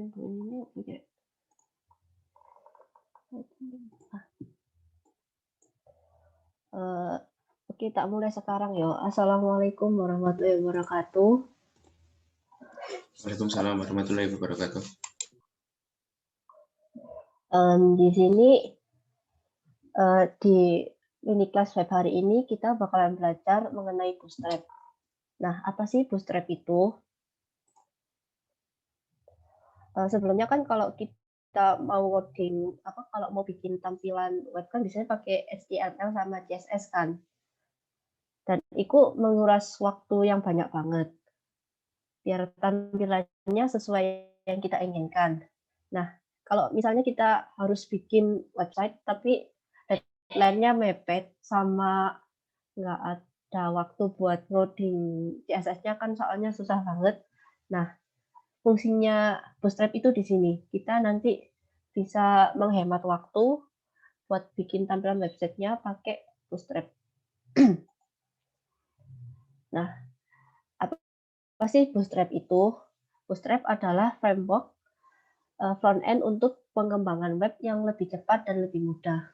ini oke. Oke, tak mulai sekarang ya. Assalamualaikum warahmatullahi wabarakatuh. Waalaikumsalam warahmatullahi wabarakatuh. Di sini di mini kelas web hari ini kita bakalan belajar mengenai Bootstrap. Nah, apa sih Bootstrap itu? Sebelumnya kan kalau kita mau coding kalau mau bikin tampilan web kan biasanya pakai HTML sama CSS kan. Dan itu menguras waktu yang banyak banget. Biar tampilannya sesuai yang kita inginkan. Nah, kalau misalnya kita harus bikin website tapi deadline-nya mepet sama nggak ada waktu buat loading CSS-nya kan soalnya susah banget. Nah, fungsinya Bootstrap itu di sini. Kita nanti bisa menghemat waktu buat bikin tampilan website-nya pakai Bootstrap. Nah, apa sih Bootstrap itu? Bootstrap adalah framework front-end untuk pengembangan web yang lebih cepat dan lebih mudah.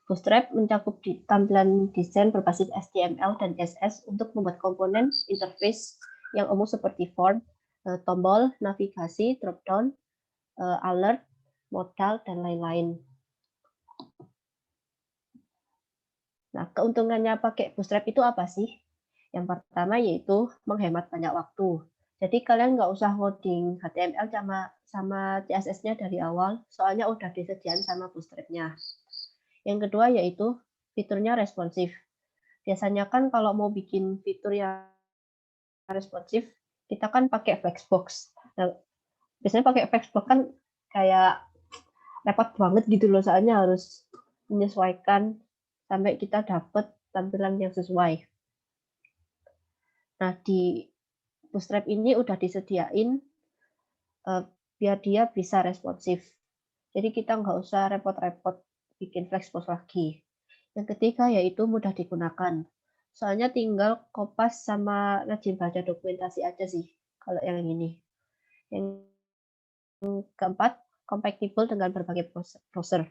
Bootstrap mencakup tampilan desain berbasis HTML dan CSS untuk membuat komponen interface yang umum seperti form, tombol, navigasi, dropdown, alert, modal, dan lain-lain. Nah, keuntungannya pakai Bootstrap itu apa sih? Yang pertama yaitu menghemat banyak waktu. Jadi kalian nggak usah coding HTML sama CSS-nya dari awal, soalnya udah disediakan sama Bootstrap-nya. Yang kedua yaitu fiturnya responsif. Biasanya kan kalau mau bikin fitur yang responsif, kita kan pakai Flexbox. Nah, biasanya pakai Flexbox kan kayak repot banget gitu loh, soalnya harus menyesuaikan sampai kita dapat tampilan yang sesuai. Nah, di Bootstrap ini udah disediain biar dia bisa responsif. Jadi kita nggak usah repot-repot bikin Flexbox lagi. Yang ketiga yaitu mudah digunakan. Soalnya tinggal kopas sama rajin baca dokumentasi aja sih kalau yang ini. Yang keempat, compatible dengan berbagai browser.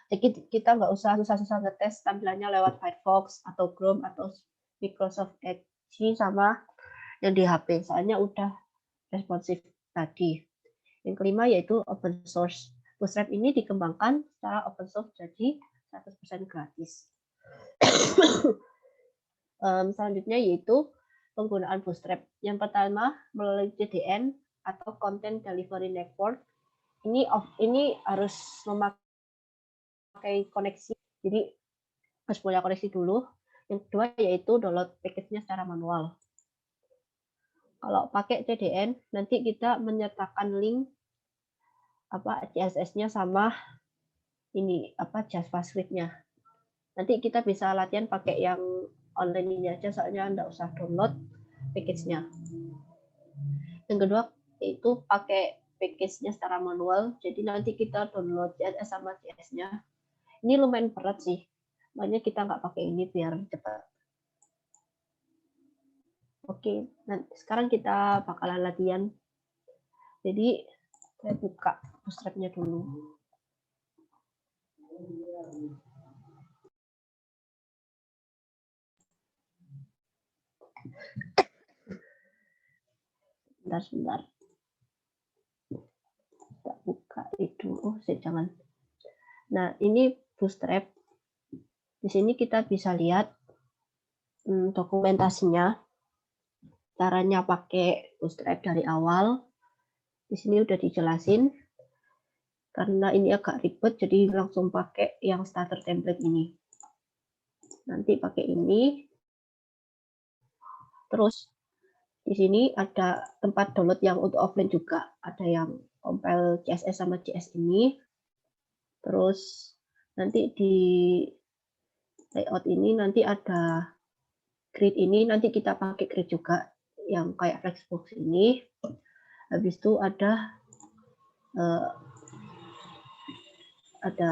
Jadi kita nggak usah susah-susah ngetes tampilannya lewat Firefox atau Chrome atau Microsoft Edge sama yang di HP. Soalnya udah responsif tadi. Yang kelima yaitu open source. Bootstrap ini dikembangkan secara open source jadi 100% gratis. Selanjutnya yaitu penggunaan Bootstrap. Yang pertama melalui CDN atau Content Delivery Network. Ini harus memakai koneksi, jadi harus punya koneksi dulu. Yang kedua yaitu download package-nya secara manual. Kalau pakai CDN nanti kita menyertakan link CSS-nya sama ini JavaScript-nya. Nanti kita bisa latihan pakai yang online ini aja, soalnya nggak usah download package-nya. Yang kedua itu pakai package-nya secara manual, jadi nanti kita download CSS sama JS-nya. Ini lumayan berat sih, makanya kita nggak pakai ini biar cepat. Oke, nah sekarang kita bakalan latihan. Jadi saya buka Bootstrap-nya dulu. Sebentar. Kita buka itu. Jangan. Nah, ini Bootstrap. Di sini kita bisa lihat dokumentasinya. Caranya pakai Bootstrap dari awal. Di sini udah dijelasin. Karena ini agak ribet, jadi langsung pakai yang starter template ini. Nanti pakai ini. Terus di sini ada tempat download yang untuk offline juga. Ada yang compile CSS sama JS ini. Terus nanti di layout ini nanti ada grid ini. Nanti kita pakai grid juga yang kayak Flexbox ini. Habis itu ada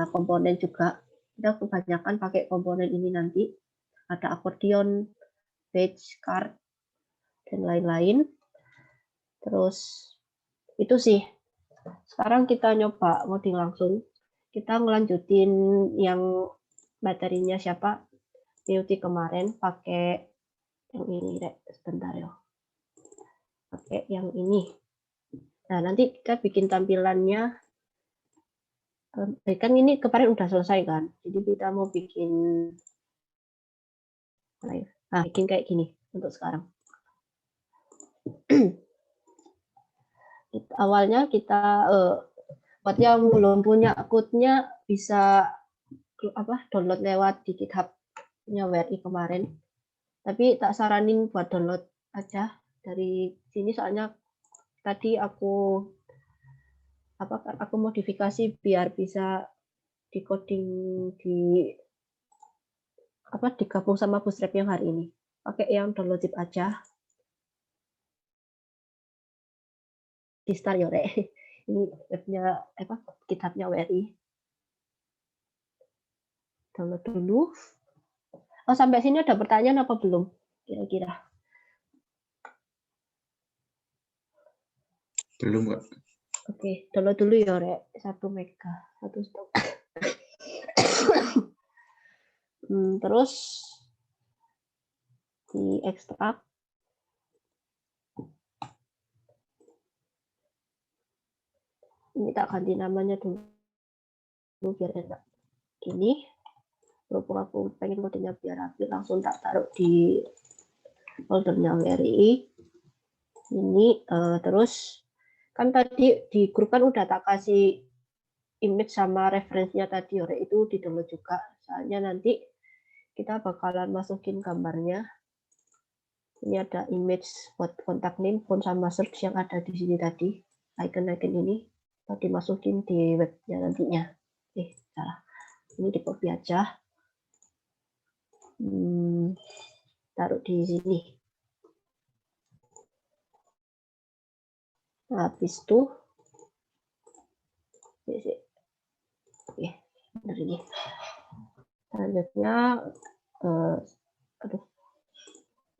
komponen juga. Kita kebanyakan pakai komponen ini nanti. Ada accordion, page, card, dan lain-lain. Terus itu sih Sekarang kita nyoba ngoding langsung. Kita ngelanjutin yang materinya siapa? Beauty kemarin pakai yang ini, sebentar ya. Pakai yang ini. Nah, nanti kita bikin tampilannya. Kan ini kemarin udah selesai kan? Jadi kita mau bikin bikin kayak gini untuk sekarang. Awalnya kita buat yang belum punya akun-nya bisa download lewat di GitHub-nya WRI kemarin. Tapi tak saranin buat download aja dari sini, soalnya tadi aku modifikasi biar bisa di-coding digabung sama Bootstrap yang hari ini. Pakai yang download zip aja. Di start ya, Rek. Ini webnya GitHub-nya WRI. Download dulu. Oh, sampai sini ada pertanyaan apa belum? Kira-kira. Belum, Kak. Oke, download dulu ya, Rek. 1 mega, 1 stok. Terus diekstrak. Ini tak ganti namanya dulu biar enak. Ini berhubung aku pengen kodenya biar rapi, langsung tak taruh di foldernya WRI. Ini terus kan tadi di grup kan udah tak kasih image sama referensinya tadi, itu di download juga. Soalnya nanti kita bakalan masukin gambarnya. Ini ada image buat kontak name, phone sama search yang ada di sini tadi. Icon-icon ini tadi masukin di webnya nantinya. Salah. Ini di copy aja. Taruh di sini. Nah, habis itu benar ini. Selanjutnya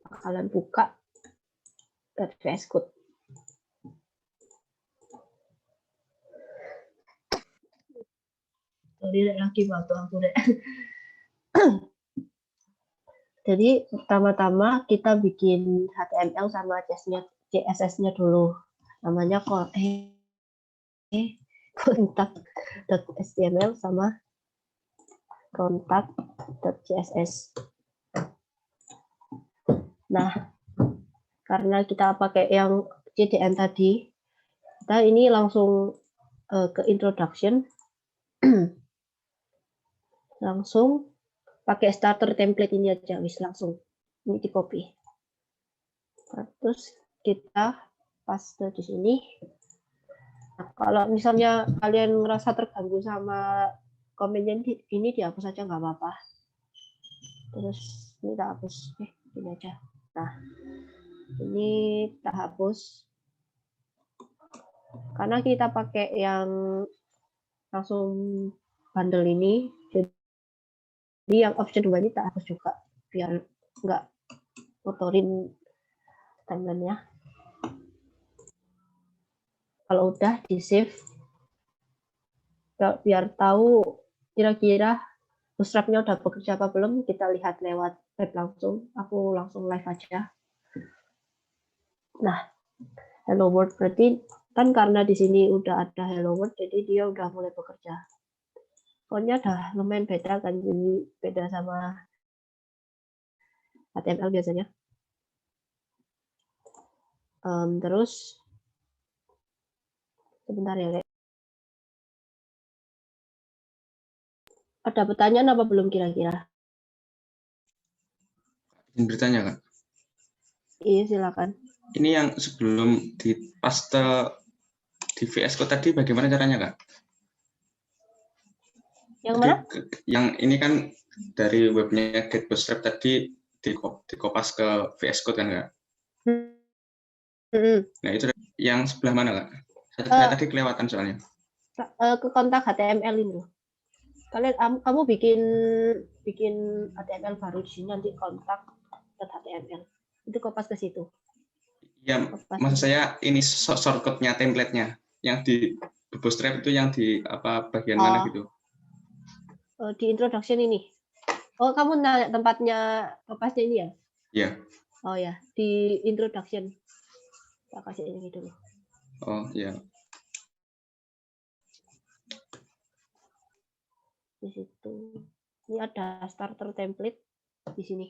bakalan buka VS Code. Lagi waktu aku deh. Jadi pertama-tama kita bikin HTML sama CSS-nya dulu. Namanya kontak.html sama kontak.css. Nah, karena kita pakai yang CDN tadi, kita ini langsung ke introduction. Langsung pakai starter template ini aja, langsung ini di copy. Terus kita paste di sini. Nah, kalau misalnya kalian merasa terganggu sama komennya ini dihapus aja, nggak apa-apa. Terus ini tak hapus, ini aja. Nah, ini tak hapus karena kita pakai yang langsung bundle ini. Jadi yang option 2 ini tak hapus juga biar nggak kotorin timeline-nya. Kalau udah di save, biar tahu kira-kira Bootstrap-nya udah bekerja apa belum, kita lihat lewat web langsung. Aku langsung live aja. Nah, hello world berarti kan karena di sini udah ada hello world, jadi dia udah mulai bekerja. Pokoknya udah lumayan beda kan, jadi beda sama HTML biasanya. Terus sebentar ya, Rek. Ada pertanyaan apa belum kira-kira? Ingin bertanya, Kak. Iya, silakan. Ini yang sebelum dipaste di VS Code tadi bagaimana caranya, Kak? Yang mana? Yang ini kan dari webnya Get Bootstrap tadi dikopas ke VS Code kan, Kak? Nah, itu yang sebelah mana, Kak? Saya tadi kelewatan soalnya. Ke kontak HTML ini. Kamu bikin HTML baru di sini, nanti kontak HTML. Itu kopas ke situ. Ya, maksud saya ini shortcut-nya, template-nya yang di Bootstrap itu yang di apa bagian mana gitu? Di introduction ini. Oh, kamu nanya tempatnya topasnya ini ya? Iya. Oh ya, di introduction. Kita kasih ini dulu. Oh iya. Di situ. Ini ada starter template di sini.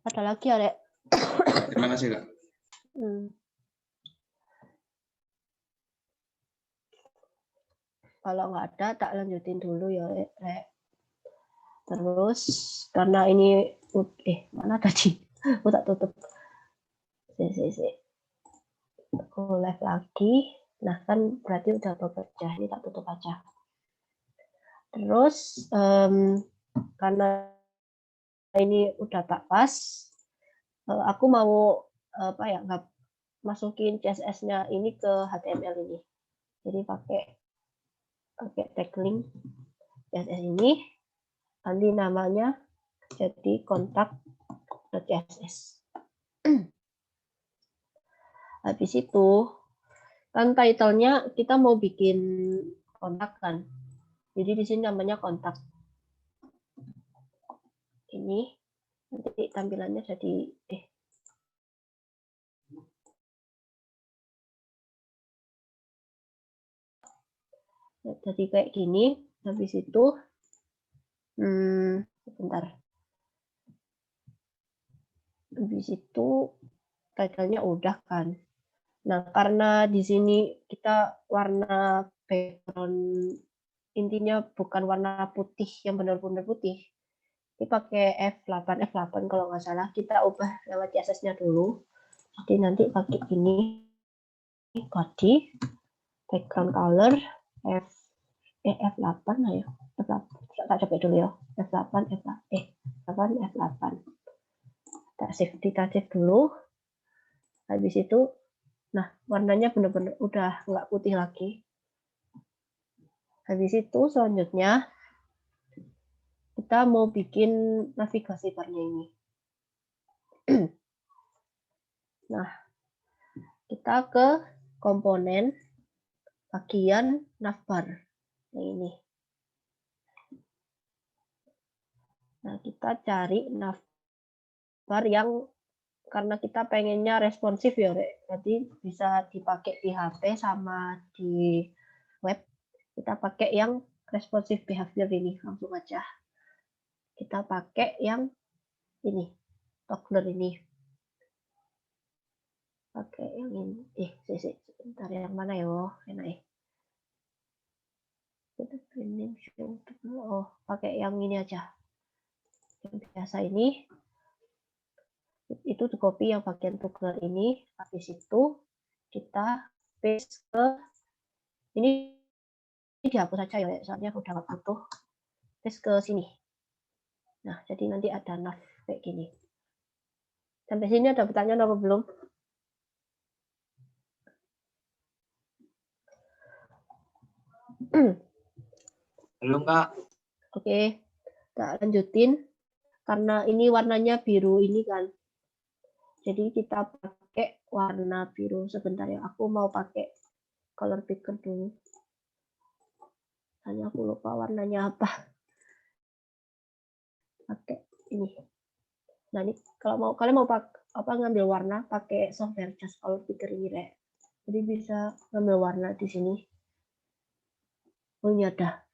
Ada lagi ya, Rek? Terima kasih, Kak. Kalau nggak ada, tak lanjutin dulu ya, Rek. Terus, karena ini, mana tadi? Aku tak tutup. Aku live lagi. Nah, kan berarti udah bekerja. Ini tak tutup aja. Terus, karena ini udah tak pas, aku mau masukin CSS-nya ini ke HTML ini. Jadi pakai tag link CSS ini, nanti namanya jadi kontak.css. Habis itu kan title-nya kita mau bikin kontak kan. Jadi di sini namanya kontak. Ini nanti tampilannya jadi kayak gini. Habis itu sebentar. Habis itu title-nya udah kan. Nah, karena di sini kita warna background intinya bukan warna putih yang benar-benar putih. Ini pakai F8 kalau nggak salah. Kita ubah lewat CSS-nya dulu. Jadi nanti pakai ini body background color F8 lah ya. F8. Tak coba dulu ya. F8 F8. Kita save dulu. Habis itu, nah warnanya benar-benar udah nggak putih lagi. Habis itu selanjutnya kita mau bikin navigasi barnya ini. Nah, kita ke komponen bagian navbar. Nah, ini. Nah, kita cari navbar yang karena kita pengennya responsif ya, jadi bisa dipakai di HP sama di web. Kita pakai yang responsive behavior ini, langsung aja. Kita pakai yang ini, toggler ini. Pakai yang ini. Sebentar, yang mana ya? Enak ya. Oh, pakai yang ini aja. Yang biasa ini. Itu di copy yang bagian toggler ini. Habis itu kita paste ke ini dihapus saja ya, soalnya udah nggak butuh. Paste ke sini. Nah, jadi nanti ada nav kayak gini. Sampai sini ada pertanyaan apa belum? Belum, Kak. Oke, kita lanjutin. Karena ini warnanya biru ini kan. Jadi kita pakai warna biru. Sebentar ya, aku mau pakai color picker dulu. Hanya aku lupa warnanya apa. Pakai ini. Nah, ini kalau kalian mau ngambil warna, pakai software Just Color Picker ini, Rek. Jadi bisa ngambil warna di sini. Oh, ini ada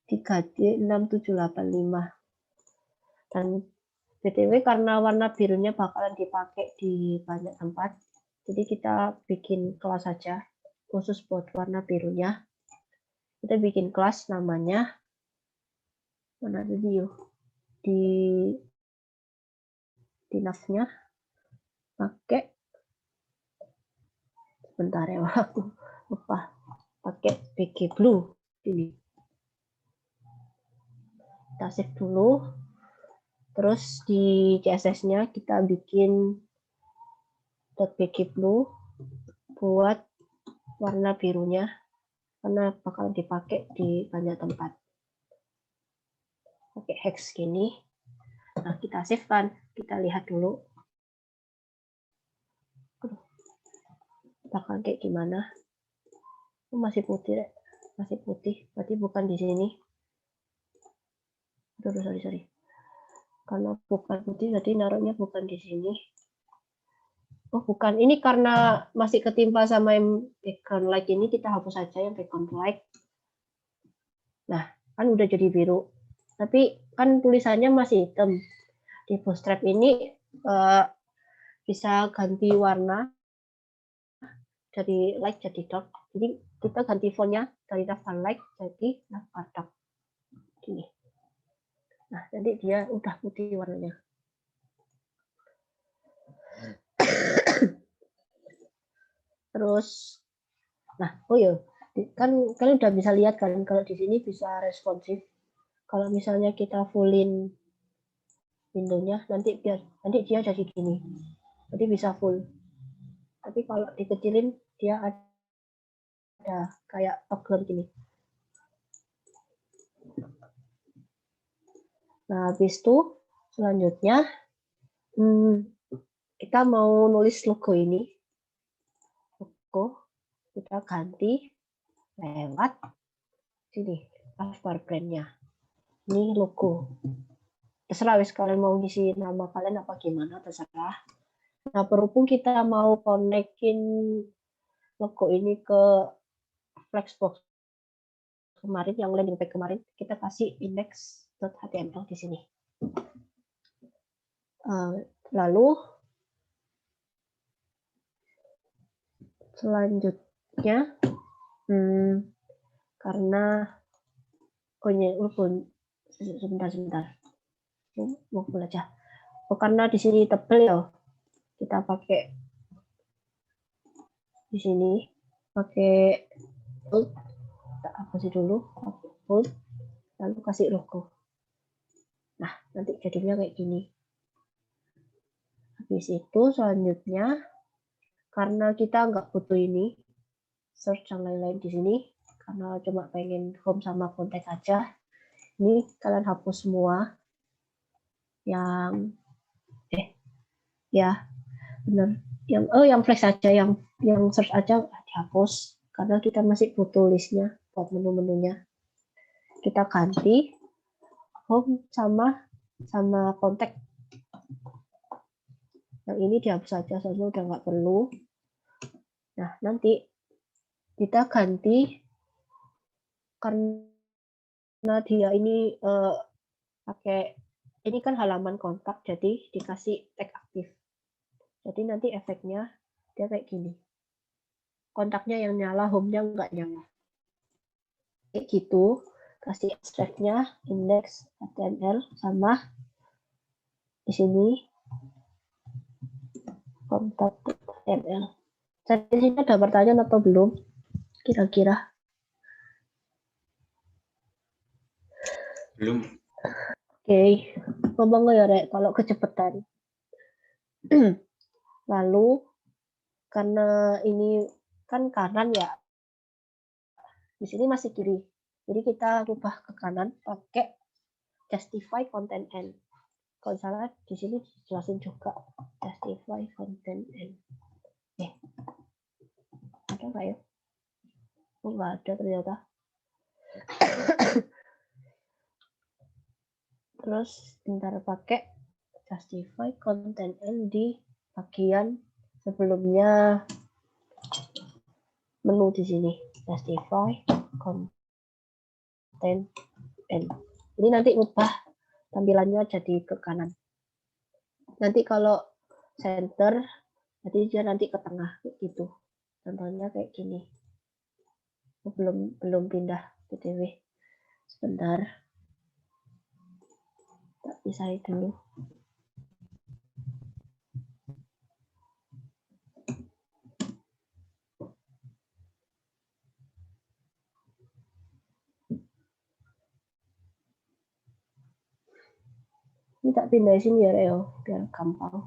3J6785. Dan BTW karena warna birunya bakalan dipakai di banyak tempat, jadi kita bikin kelas saja khusus buat warna birunya. Kita bikin kelas namanya mana tadi yuk, di navnya pakai sebentar ya, aku lupa, pakai BG Blue ini. Kita save dulu. Terus di CSS-nya kita bikin .bg blue buat warna birunya karena bakal dipakai di banyak tempat. Pakai hex gini. Nah, kita save kan. Kita lihat dulu. Bakal kayak gimana? Oh, masih putih, masih putih. Berarti bukan di sini. Aduh, sorry. Karena bukan putih, berarti naruhnya bukan di sini. Oh, bukan. Ini karena masih ketimpa sama yang background light ini, kita hapus saja yang background light. Nah, kan udah jadi biru. Tapi kan tulisannya masih hitam. Di Bootstrap ini bisa ganti warna dari light jadi dark. Jadi kita ganti fontnya dari daftar light jadi daftar dark. Gini. Nah, jadi dia udah putih warnanya. Terus, nah, oh iya, kan kalian udah bisa lihat kan kalau di sini bisa responsif. Kalau misalnya kita fullin windownya, nanti dia jadi gini. Jadi bisa full. Tapi kalau dikecilin dia ada kayak toggle gini. Nah, habis itu selanjutnya kita mau nulis logo ini. Logo kita ganti lewat sini, taskbar brandnya. Ini logo. Terserah wis kalian mau ngisi nama kalian apa gimana, terserah. Nah, berhubung kita mau konekin logo ini ke Flexbox kemarin, yang landing page kemarin, kita kasih index.html di sini. Lalu selanjutnya, karena sebentar, mau belajar. Karena di sini tebel ya, kita pakai di sini pakai bold, apa sih dulu, bold, lalu kasih logo. Nah, nanti jadinya kayak gini. Habis itu selanjutnya, karena kita nggak butuh ini, search dan lain-lain di sini, karena cuma pengen home sama kontak aja, ini kalian hapus semua yang ya benar yang flash aja, yang search aja dihapus karena kita masih butuh listnya buat menu-menunya. Kita ganti home sama kontak. Yang ini dihapus saja, soalnya udah nggak perlu. Nah, nanti kita ganti karena dia ini pakai ini kan halaman kontak, jadi dikasih tag aktif. Jadi nanti efeknya dia kayak gini. Kontaknya yang nyala, home-nya nggak nyala. Kayak gitu, kasih abstraknya index HTML sama di sini kontak HTML. Saya di sini ada pertanyaan atau belum? Kira-kira? Belum. Oke, ngomong ya Rek, kalau kecepatan. Lalu karena ini kan kanan ya, di sini masih kiri. Jadi kita rubah ke kanan pakai justify content end. Kalau salah di sini jelasin juga justify content end. Ada nggak ya? Oh, nggak ada ternyata. Terus bentar pakai justify content end di bagian sebelumnya menu di sini. Justify content end. Ini nanti ubah tampilannya jadi ke kanan. Nanti kalau center, jadi dia nanti ke tengah gitu. Contohnya kayak gini. Belum pindah btw. Sebentar. Tak pisahin dulu. Ini tak pindah sini ya Reo, biar gampang.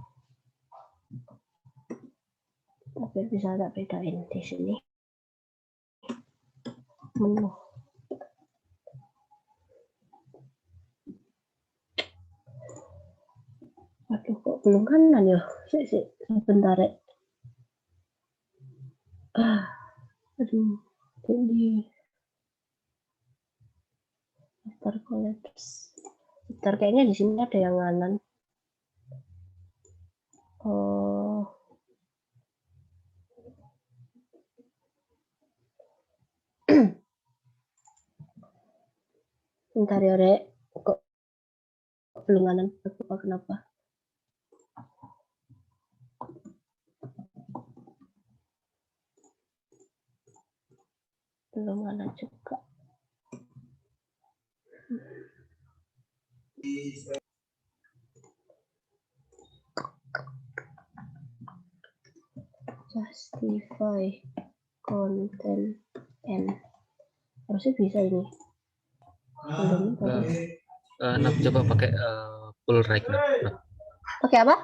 Tapi bisa tak bedain di sini. Menu. Aduh, kok belum kanan ya? Sebentar ya. Aduh, ini after collapse. Bentar, kayaknya di sini ada yang nganan. Oh. Bentar ya, Rek. Kok belum nganan? Kenapa? Belum nganan juga. Justify content and harusnya bisa ini. Belum tadi. Nah, coba pakai full rec. Nah, Pakai apa?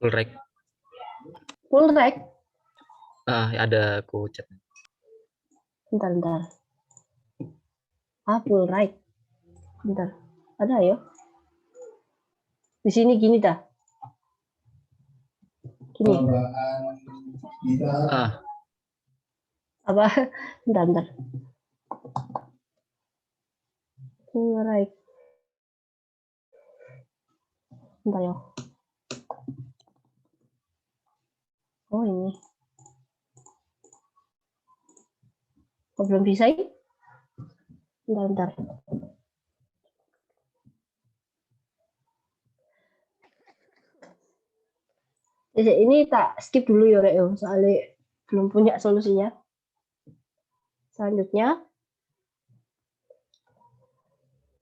full rec. Full rec. Ada aku chat. Bentar. Full rec. Bentar. Ada ya? Di sini gini dah. Gini. Apa? Bentar. Full rec. Bentar ya. Oh ini. Kok belum bisa ini? Bentar. Ini tak skip dulu ya, Rek, soalnya belum punya solusinya. Selanjutnya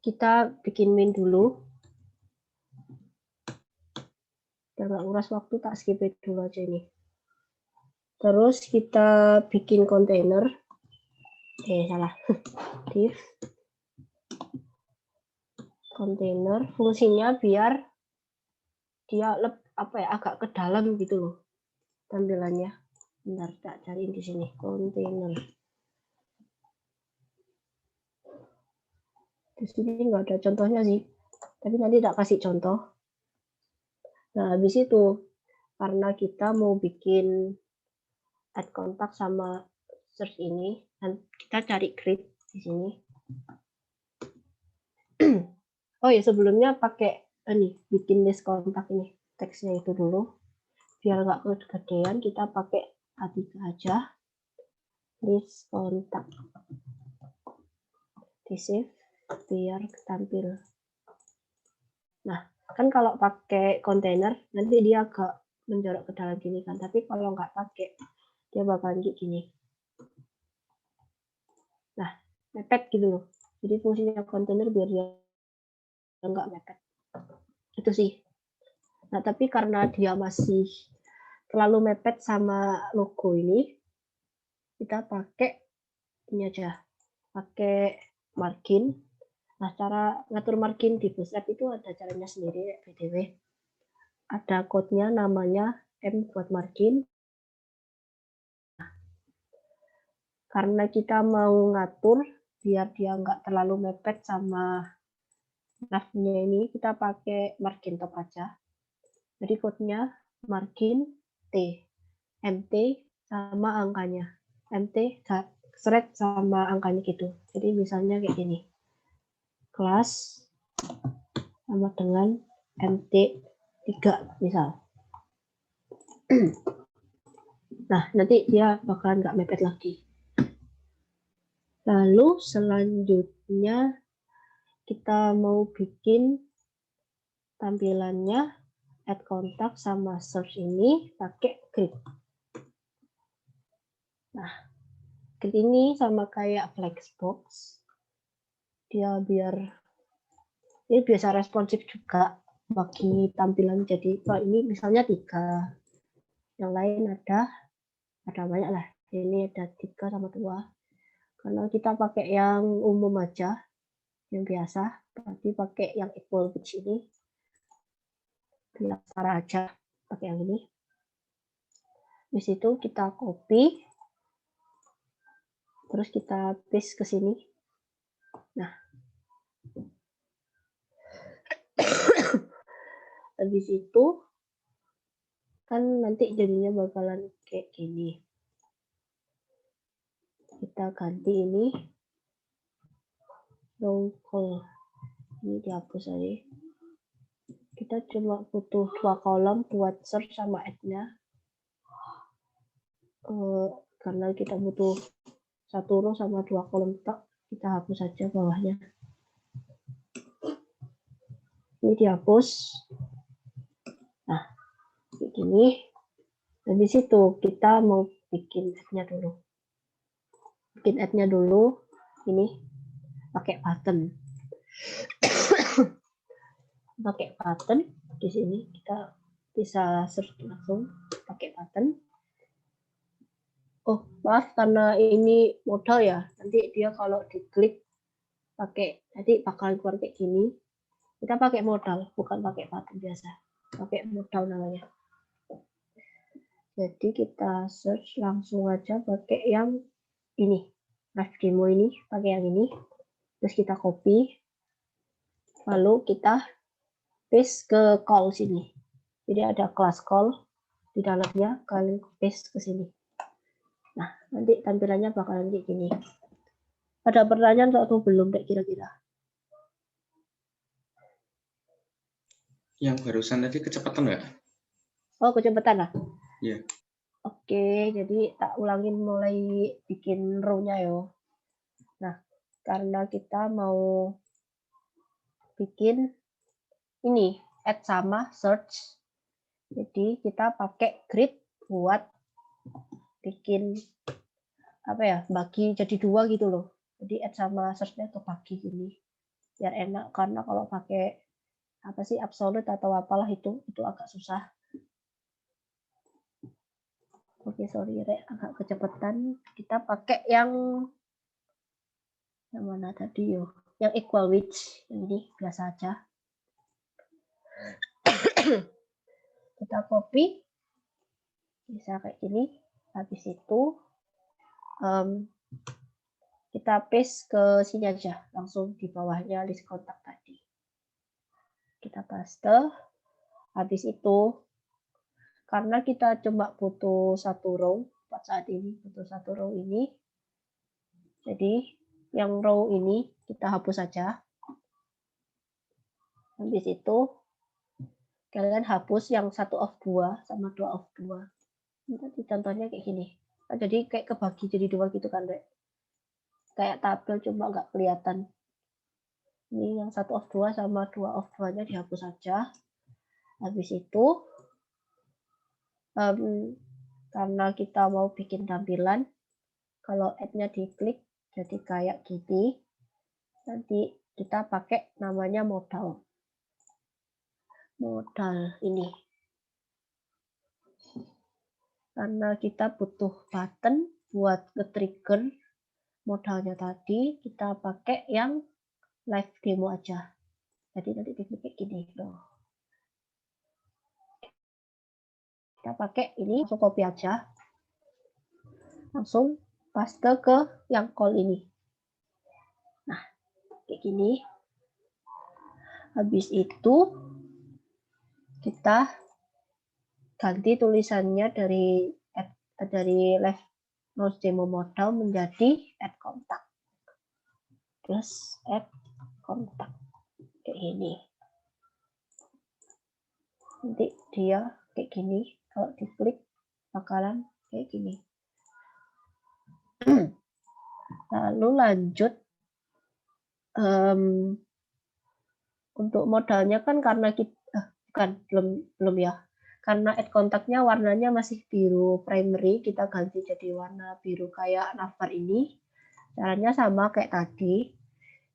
kita bikin main dulu. Biar nggak nguras waktu, tak skip dulu aja ini. Terus kita bikin kontainer. Salah. Div kontainer, fungsinya biar dia agak ke dalam gitu loh tampilannya. Bentar, tak cariin di sini kontainer. Di sini nggak ada contohnya sih, tapi nanti tak kasih contoh. Nah, habis itu karena kita mau bikin add kontak sama search ini, dan kita cari grid di sini. Oh ya, sebelumnya pakai ini, bikin list kontak ini, teksnya itu dulu. Biar nggak kegedean, kita pakai A3 aja. List kontak. Di save, biar tampil. Nah, kan kalau pakai kontainer, nanti dia agak menjorok ke dalam gini kan. Tapi kalau nggak pakai, dia bakalan kayak gini. Nah, mepet gitu loh. Jadi fungsinya kontainer biar dia nggak mepet. Itu sih. Nah, tapi karena dia masih terlalu mepet sama logo ini, kita pakai ini aja. Pakai margin. Nah, cara ngatur margin di Bootstrap itu ada caranya sendiri, BTW. Ada code-nya namanya M buat margin. Karena kita mau ngatur biar dia nggak terlalu mepet sama nav-nya ini, kita pakai margin top aja. Jadi code-nya margin T, MT sama angkanya. MT thread sama angkanya gitu. Jadi misalnya kayak gini. Kelas sama dengan MT 3 misal. Nah, nanti dia bakalan nggak mepet lagi. Lalu selanjutnya kita mau bikin tampilannya add kontak sama search ini pakai grid. Nah, grid ini sama kayak flexbox. Dia biar ini biasa responsif juga bagi tampilan. Jadi kalau ini misalnya 3, yang lain ada banyak lah. Ini ada 3 sama 2. Karena kita pakai yang umum aja, yang biasa, berarti pakai yang equal width ini. Bilang cara aja pakai yang ini. Di situ kita copy, terus kita paste ke sini. Nah, habis itu kan nanti jadinya bakalan kayak gini. Kita ganti ini row call. Ini dihapus aja. Kita cuma butuh 2 kolom buat search sama add-nya. Karena kita butuh 1 row sama 2 kolom tok, kita hapus saja bawahnya. Ini dihapus. Nah, kayak gini. Dan di situ kita mau bikin add-nya dulu. Bikin add-nya dulu. Ini pakai button. Pakai button di sini kita bisa search langsung pakai button. Oh, maaf karena ini modal ya. Nanti dia kalau diklik pakai nanti bakal keluar kayak gini. Kita pakai modal, bukan pakai button biasa. Pakai modal namanya. Jadi kita search langsung aja pakai yang ini. Live demo ini pakai yang ini. Terus kita copy. Lalu kita paste ke call sini. Jadi ada class call di dalamnya, kalian paste ke sini. Nah, nanti tampilannya bakalan kayak gini. Ada pertanyaan atau belum kayak kira-kira? Yang barusan tadi kecepatan nggak? Oh, kecepatan lah. Iya. Oke, jadi tak ulangin mulai bikin row-nya yo. Nah, karena kita mau bikin ini add sama search, jadi kita pakai grid buat bikin apa ya, bagi jadi 2 gitu loh. Jadi add sama search-nya kebagi gini biar enak, karena kalau pakai apa sih absolute atau apalah itu agak susah. Oke, sorry Rek, agak kecepatan. Kita pakai yang mana tadi yo? Yang equal width, yang ini biasa aja. Kita copy, bisa kayak gini. Habis itu kita paste ke sini aja, langsung di bawahnya list kontak tadi. Kita paste. Habis itu, karena kita cuma butuh 1 row, saat ini butuh 1 row ini. Jadi yang row ini kita hapus saja. Habis itu kalian hapus yang 1 of 2 sama 2 of 2. Nanti contohnya kayak gini. Nah, jadi kayak kebagi jadi 2 gitu kan, Rek. Kayak tabel cuma nggak kelihatan. Ini yang 1 of 2 sama 2 of 2-nya dihapus saja. Habis itu karena kita mau bikin tampilan, kalau add-nya diklik jadi kayak gini, nanti kita pakai namanya modal. Modal ini. Karena kita butuh button buat nge-trigger modalnya tadi, kita pakai yang live demo aja. Jadi nanti diklik kayak gini loh. Kita pakai ini, langsung copy aja. Langsung paste ke yang call ini. Nah, kayak gini. Habis itu kita ganti tulisannya dari live mouse demo modal menjadi add kontak. Plus add kontak. Kayak gini. Nanti dia kayak gini. Kalau diklik bakalan kayak gini. Lalu lanjut untuk modalnya kan karena kita belum ya, karena add kontaknya warnanya masih biru primary, kita ganti jadi warna biru kayak navbar ini. Caranya sama kayak tadi.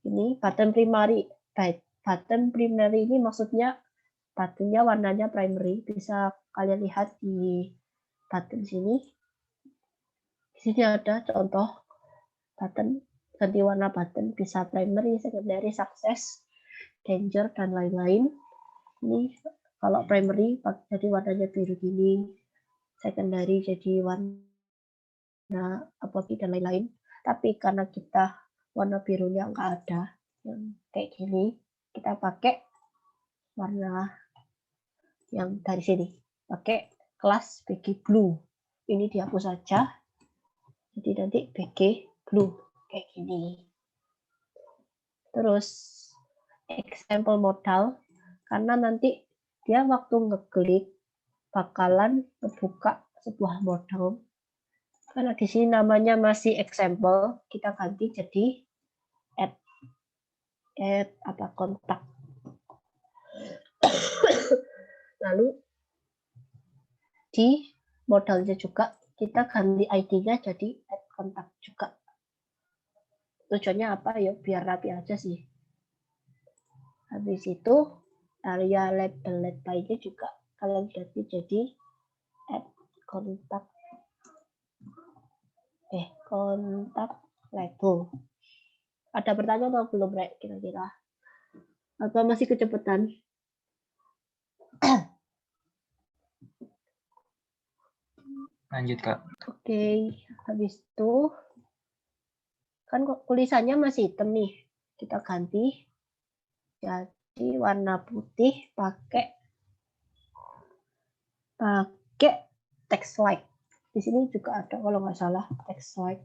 Ini button primary ini maksudnya buttonnya warnanya primary, bisa kalian lihat di button sini. Di sini ada contoh button, ganti warna button bisa primary, secondary, success, danger, dan lain-lain. Ini kalau primary jadi warnanya biru gini, secondary jadi warna apogi dan lain-lain. Tapi karena kita warna birunya nggak ada yang kayak gini, kita pakai warna yang dari sini, pakai kelas BG blue. Ini dihapus saja. Jadi nanti BG blue kayak gini. Terus example modal, karena nanti dia waktu ngeklik bakalan ngebuka sebuah modal. Karena di sini namanya masih example, kita ganti jadi add kontak. Lalu di modalnya juga kita ganti ID-nya jadi add kontak juga. Tujuannya apa ya? Biar rapi aja sih. Habis itu area label-labelnya juga kalian ganti jadi add kontak. Kontak label. Ada pertanyaan atau belum, Rek? Kira-kira? Atau masih kecepatan? Lanjut, Kak. Oke, habis itu kan tulisannya masih hitam nih. Kita ganti jadi warna putih pakai text light. Di sini juga ada kalau nggak salah text light.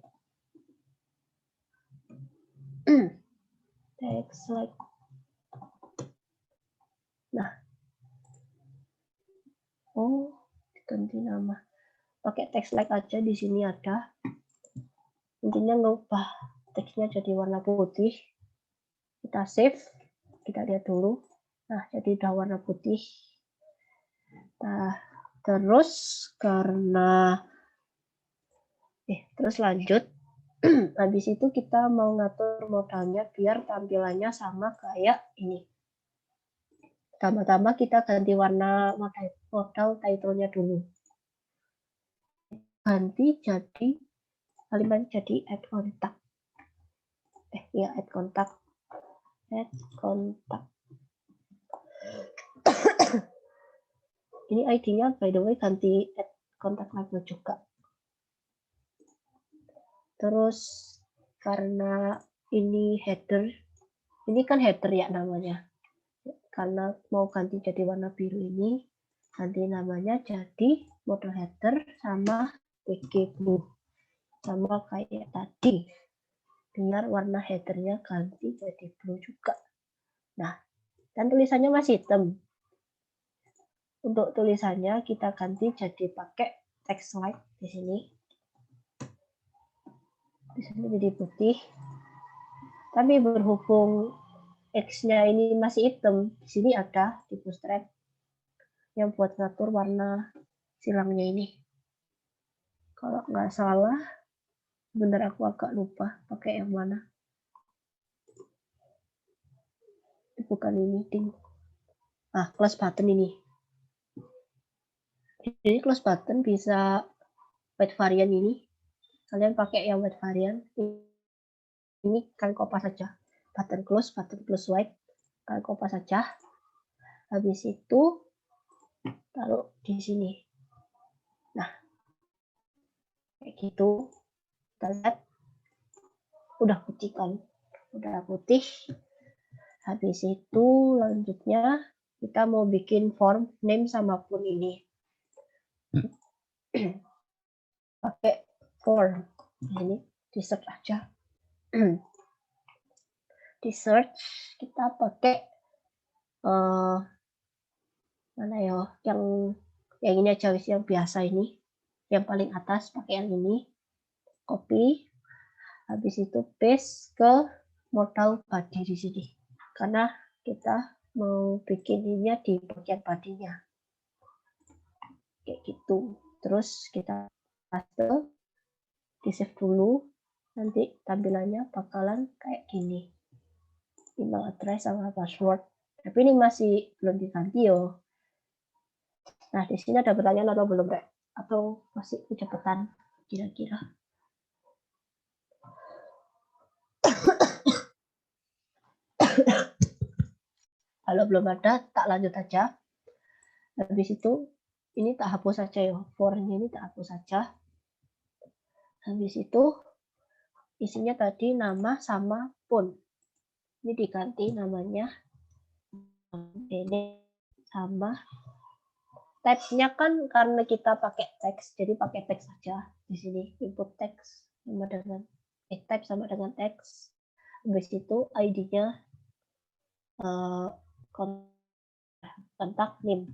Text light. Nah, ganti nama. Pakai text light aja, di sini ada. Intinya ngubah teksnya jadi warna putih. Kita save, kita lihat dulu. Nah, jadi udah warna putih. Nah, terus karena terus lanjut. Habis itu kita mau ngatur modalnya biar tampilannya sama kayak ini. Pertama-tama kita ganti warna modal title-nya dulu. Ganti jadi kalimat jadi add kontak. Add kontak. Add kontak. Ini ID-nya by the way ganti add kontak label juga. Terus karena ini header, ini kan header ya namanya. Karena mau ganti jadi warna biru ini, ganti namanya jadi model header sama PG blue. Sama kayak tadi. Biar warna headernya ganti jadi blue juga. Nah, dan tulisannya masih hitam. Untuk tulisannya kita ganti jadi pakai text light di sini. Di sini jadi putih. Tapi berhubung X-nya ini masih hitam, di sini ada di Bootstrap yang buat ngatur warna silangnya ini. Kalau nggak salah, bener aku agak lupa pakai yang mana. Bukan ini, ding. Close button ini. Jadi close button bisa white variant ini. Kalian pakai yang white variant. Ini kalian kopas saja. Button close white. Kalian kopas saja. Habis itu taruh di sini. Nah, kayak gitu. Kita lihat udah putih kan? Udah putih. Habis itu lanjutnya kita mau bikin form name sama pun ini. Pakai form. Ini di search aja. Di search kita pakai mana ya, yang ini aja, yang biasa ini, yang paling atas pakai yang ini, copy, habis itu paste ke modal body di sini, karena kita mau bikin ini di bagian bodinya, kayak gitu. Terus kita paste, di save dulu, nanti tampilannya bakalan kayak gini, email address sama password, tapi ini masih belum diganti yo. Nah, di sini ada pertanyaan atau belum, Rek? Atau masih kecepatan kira-kira? Kalau belum ada, tak lanjut aja. Habis itu, ini tak hapus saja ya. For-nya ini tak hapus saja. Habis itu, isinya tadi nama sama pun. Ini diganti namanya. Ini sama tag-nya kan karena kita pakai teks, jadi pakai teks saja di sini, input teks sama dengan type sama dengan text. Habis itu ID-nya kontak name.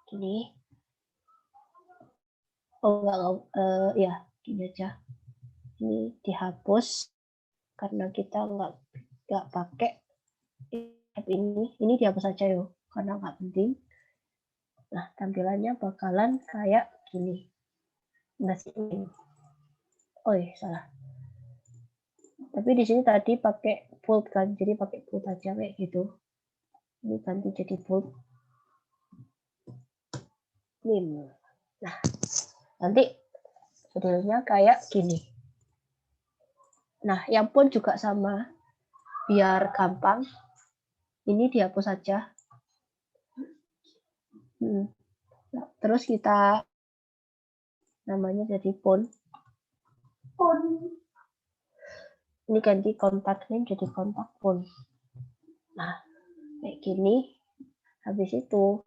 Gini. Oh enggak, ya gini aja. Ini dihapus karena kita nggak pakai ini dihapus saja yo karena nggak penting. Nah, tampilannya bakalan kayak gini. Oh iya, salah. Tapi di sini tadi pakai bold kan, jadi pakai bold aja kayak gitu. Ini ganti jadi bold. Name. Nah, nanti judulnya kayak gini. Nah, yang pun juga sama. Biar gampang, ini dihapus saja. Nah, terus kita namanya jadi font. Ini ganti kontak name jadi kontak font. Nah, kayak gini. Habis itu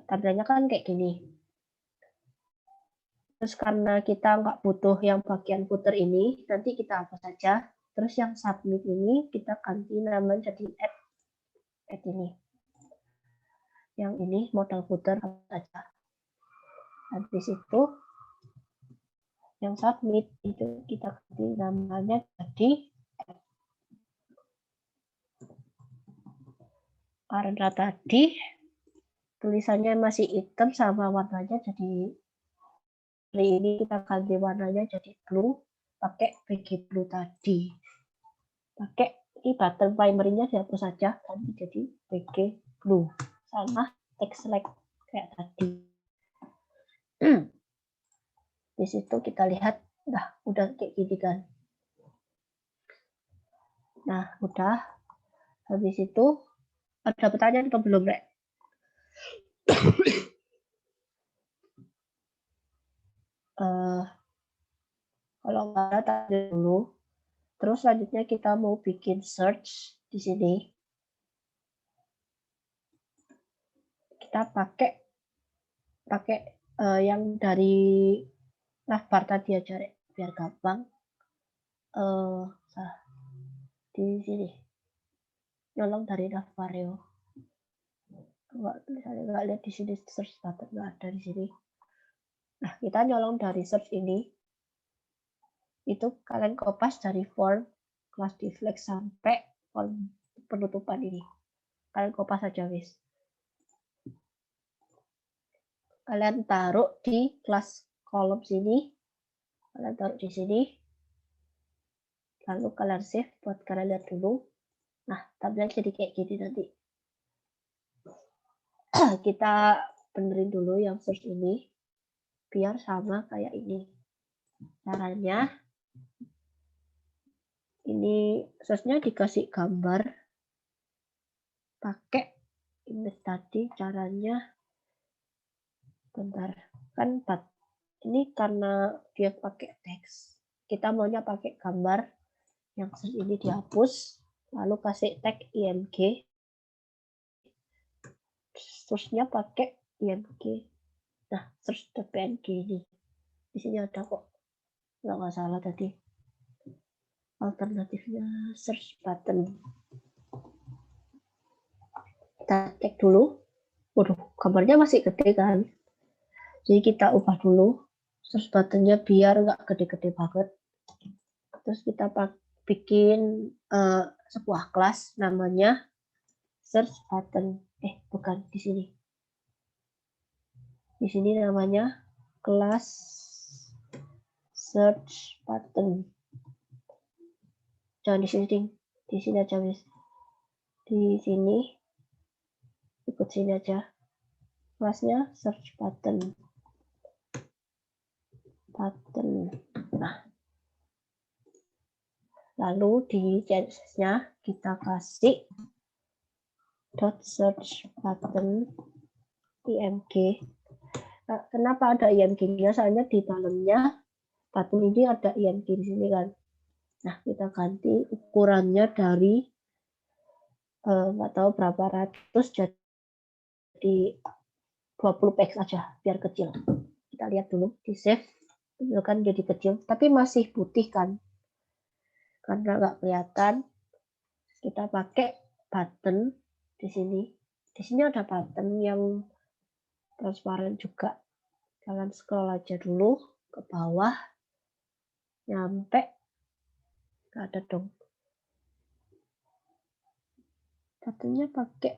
tampilannya kan kayak gini. Terus karena kita nggak butuh yang bagian footer ini, nanti kita hapus saja. Terus yang submit ini kita ganti namanya jadi add ini. Yang ini modal footer saja. Habis itu yang submit itu kita ganti namanya jadi karena tadi tulisannya masih hitam sama warnanya jadi hari ini kita ganti warnanya jadi blue pakai BG blue tadi. Pakai ini button primary-nya dihapus saja ganti jadi BG blue sama text select kayak tadi. Di situ kita lihat udah kayak gini kan. Nah, udah. Habis itu ada pertanyaan atau belum, Rek? Kalau nggak ada tanya dulu. Terus selanjutnya kita mau bikin search di sini. Kita pakai yang dari navbar tadi aja, Rek, biar gampang. Di sini nyolong dari navbar yo. Nggak lihat di sini search button nggak ada di sini. Nah, kita nyolong dari search ini. Itu kalian kopas dari form kelas deflect sampai form penutupan ini. Kalian kopas aja, wis. Kalian taruh di kelas kolom sini. Kalian taruh di sini. Lalu kalian save buat kalian lihat dulu. Nah, tampilannya jadi kayak gini nanti. Kita benerin dulu yang search ini biar sama kayak ini. Caranya ini search-nya dikasih gambar pakai image tadi. Caranya bentar, kan ini karena dia pakai teks, kita maunya pakai gambar. Yang search ini dihapus, lalu kasih tag img, search-nya pakai img. Nah, search.png ini di sini ada kok, nggak salah tadi. Alternatifnya search button. Kita cek dulu. Waduh, gambarnya masih gede kan. Jadi kita ubah dulu search buttonnya biar nggak gede-gede banget. Terus kita bikin sebuah kelas namanya search button. Bukan di sini. Di sini namanya kelas search button. Jangan di sini, ding. Di sini aja, guys. Di sini, ikut sini aja. Kelasnya search button. Nah, lalu di CSS-nya kita kasih .search button img. Nah, kenapa ada img-nya? Soalnya di dalamnya button ini ada img di sini kan. Nah, kita ganti ukurannya dari nggak tahu berapa ratus jadi 20 px aja biar kecil. Kita lihat dulu di save, kan jadi kecil, tapi masih putih kan. Karena nggak kelihatan, kita pakai button di sini. Di sini ada button yang transparan juga. Kalian scroll aja dulu ke bawah, nyampe, nggak ada dong. Buttonnya pakai,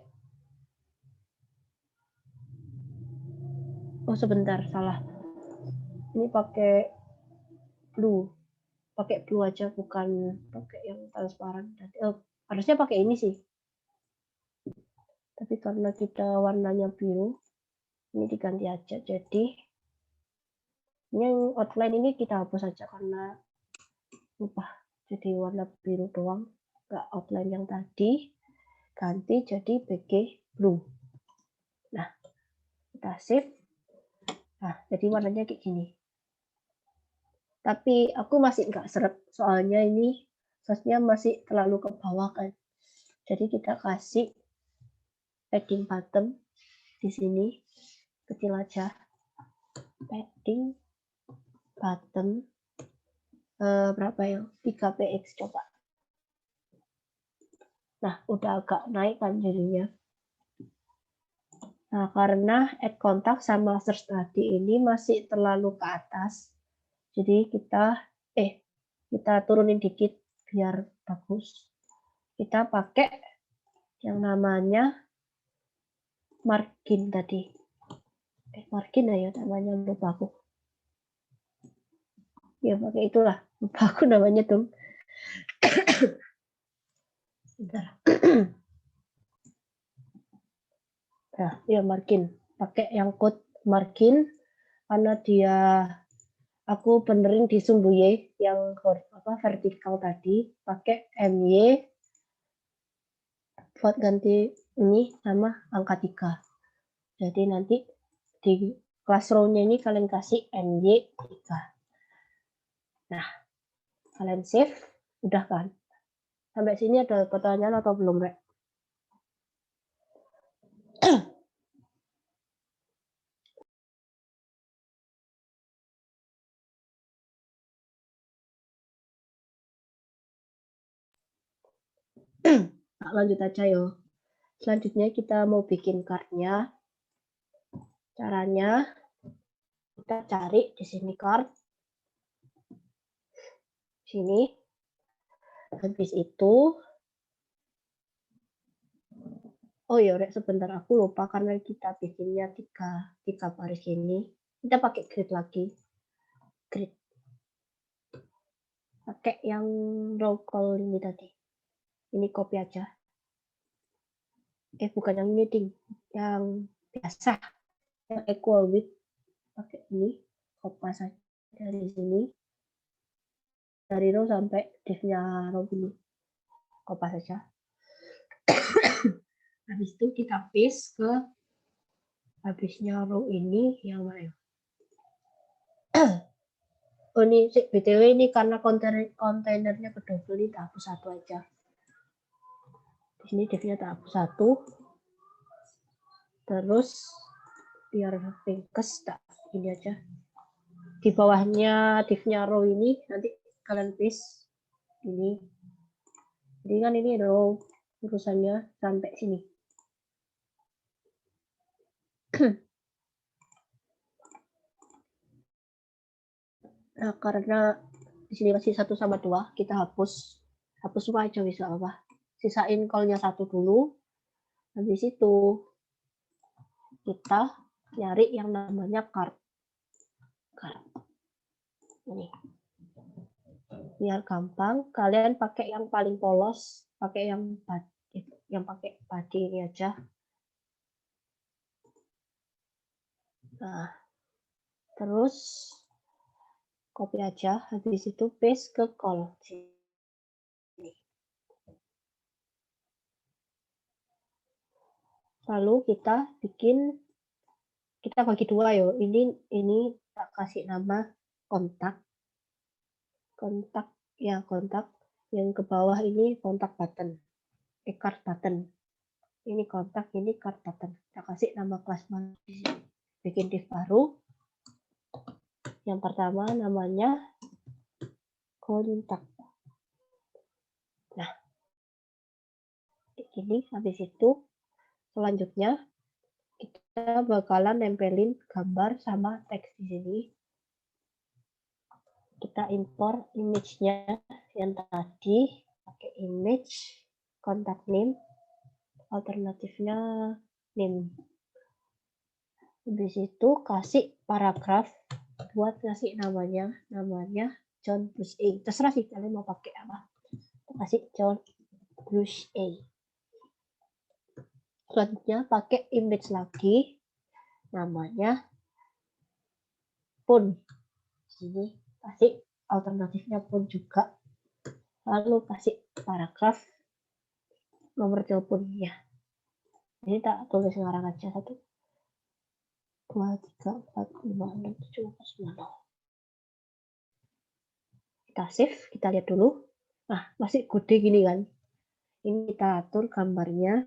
oh sebentar, salah. Ini pakai blue aja, bukan pakai yang transparan. Harusnya pakai ini sih. Tapi karena kita warnanya biru, ini diganti aja. Jadi yang outline ini kita hapus aja karena lupa. Jadi warna biru doang, nggak outline yang tadi. Ganti jadi BG blue. Nah, kita save. Nah, jadi warnanya kayak gini. Tapi aku masih nggak seret, soalnya ini source-nya masih terlalu ke bawah kan. Jadi kita kasih padding bottom di sini, kecil aja. Padding bottom berapa ya? 3px coba. Nah, udah agak naik kan jadinya. Nah, karena add contact sama search tadi ini masih terlalu ke atas, jadi kita turunin dikit biar bagus. Kita pakai yang namanya margin tadi. Margin ya namanya, lupa aku. Ya pakai itulah, lupa aku namanya dong. Bentar. Nah, ya margin. Pakai yang code margin karena dia aku benerin di sumbu Y yang vertikal tadi, pakai MY buat ganti ini sama angka 3. Jadi nanti di class row-nya ini kalian kasih MY 3. Nah, kalian save, udah kan? Sampai sini ada pertanyaan atau belum, Rek? Nah, lanjut aja yo. Selanjutnya kita mau bikin card-nya. Caranya kita cari di sini card. Sini. Habis itu oh ya, Rek, sebentar aku lupa karena kita bikinnya tiga baris ini. Kita pakai grid lagi. Grid. Pakai yang row call ini tadi. Ini copy aja. Bukan yang ini, Ding. Yang biasa. Yang equal width. Pakai ini. Copy saja dari sini. Dari row sampai div-nya row ini. Copy saja. Habis itu kita paste ke habisnya row ini yang mana? Oh ini BTW ini karena kontainernya kedouble ini tak hapus satu aja. Di sini divnya tak hapus satu. Terus biar ringkes tak ini aja. Di bawahnya divnya row ini nanti kalian paste ini. Jadi kan ini row urusannya sampai sini. Nah, karena di sini masih 1 sama 2, kita hapus semua aja bisa apa. Sisain call-nya 1 dulu. Habis itu kita nyari yang namanya card. Ini. Biar gampang, kalian pakai yang paling polos, pakai yang pakai body ini aja. Nah, terus copy aja, habis itu paste ke call. Lalu kita bagi dua ya. Ini tak kasih nama kontak. Kontak. Yang ke bawah ini kontak button. Card button. Ini kontak, ini card button. Kita kasih nama kelas baru. Bikin div baru. Yang pertama namanya kontak. gini. Habis itu selanjutnya kita bakalan nempelin gambar sama teks di sini. Kita impor image-nya yang tadi, pakai image, contact name, alternatifnya name. Habis itu kasih paragraf buat ngasih namanya John Bruce A. Terserah sih kalian mau pakai apa. Kasih John Bruce A. Selanjutnya pakai image lagi, namanya pun. Sini kasih alternatifnya pun juga. Lalu kasih paragraf nomor teleponnya. Ini tak tulis ngarang aja 1, 2, 3, 4, 5, 6, 7, 8, 9. Kita save, kita lihat dulu. Nah, masih gede gini kan. Ini kita atur gambarnya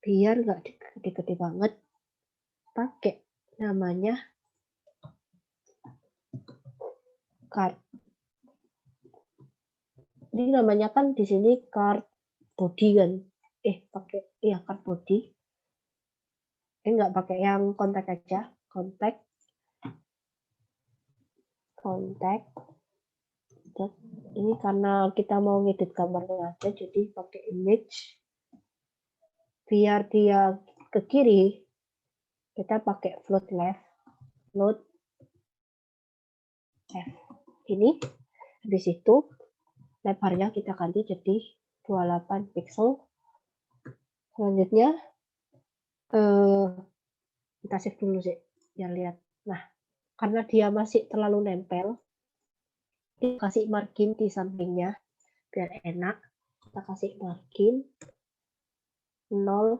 biar nggak gede-gede banget. Pakai namanya card. Ini namanya kan di sini card body kan. Pakai card body. Nggak pakai yang kontak aja. Kontak. Ini karena kita mau ngedit gambarnya aja, jadi pakai image. Biar dia ke kiri, kita pakai float left. Ini. Habis itu lebarnya kita ganti jadi 28 pixel. Selanjutnya kita save dulu sih biar lihat. Nah, karena dia masih terlalu nempel, kita kasih margin di sampingnya biar enak. Kita kasih margin 0,10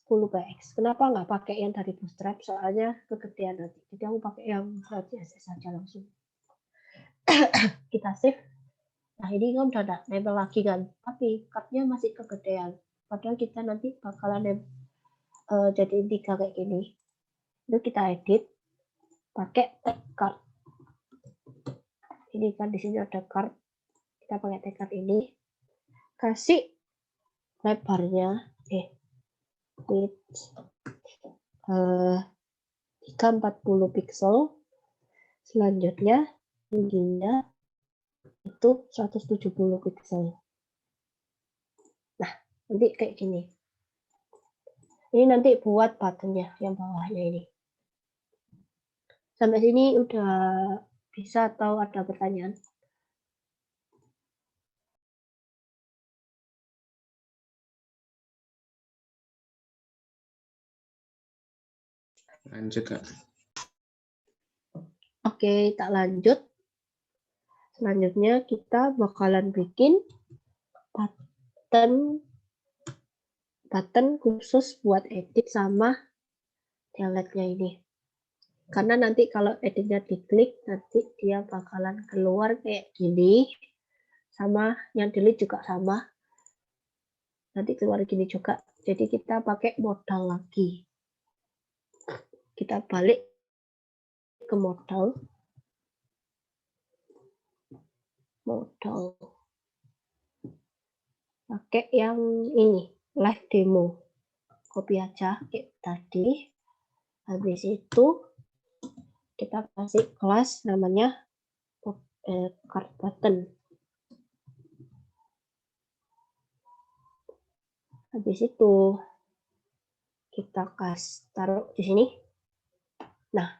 px. Kenapa nggak pakai yang dari Bootstrap? Soalnya kegedean nanti. Jadi aku pakai yang CSS saja langsung. Kita save. Nah, ini kan udah nempel lagi kan, tapi cardnya masih kegedean. Padahal kita nanti bakalan jadiin 3 kayak gini. Itu kita edit pakai tag card. Ini kan di sini ada card. Kita pakai tag card ini. Kasih lebarnya width 340 pixel. Selanjutnya tingginya itu 170 pixel. Nah, nanti kayak gini. Ini nanti buat buttonnya yang bawahnya ini. Sampai sini udah bisa atau ada pertanyaan? Lanjut, Kak. Oke, tak lanjut. Selanjutnya kita bakalan bikin button khusus buat edit sama delete-nya ini. Karena nanti kalau editnya diklik, nanti dia bakalan keluar kayak gini. Sama yang delete juga sama. Nanti keluar gini juga. Jadi kita pakai modal lagi. Kita balik ke modal. Pakai yang ini, live demo. Copy aja kayak tadi. Habis itu kita kasih kelas namanya card button. Habis itu kita taruh di sini. Nah,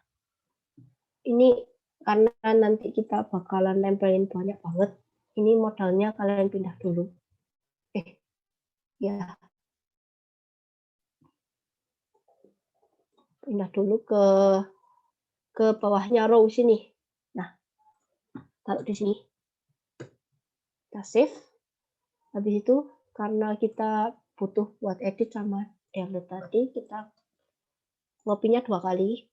ini karena nanti kita bakalan nempelin banyak banget. Ini modalnya kalian pindah dulu. Pindah dulu ke bawahnya row sini. Nah, taruh di sini. Kita save. Habis itu karena kita butuh buat edit sama delete tadi, kita ngopinya 2 kali.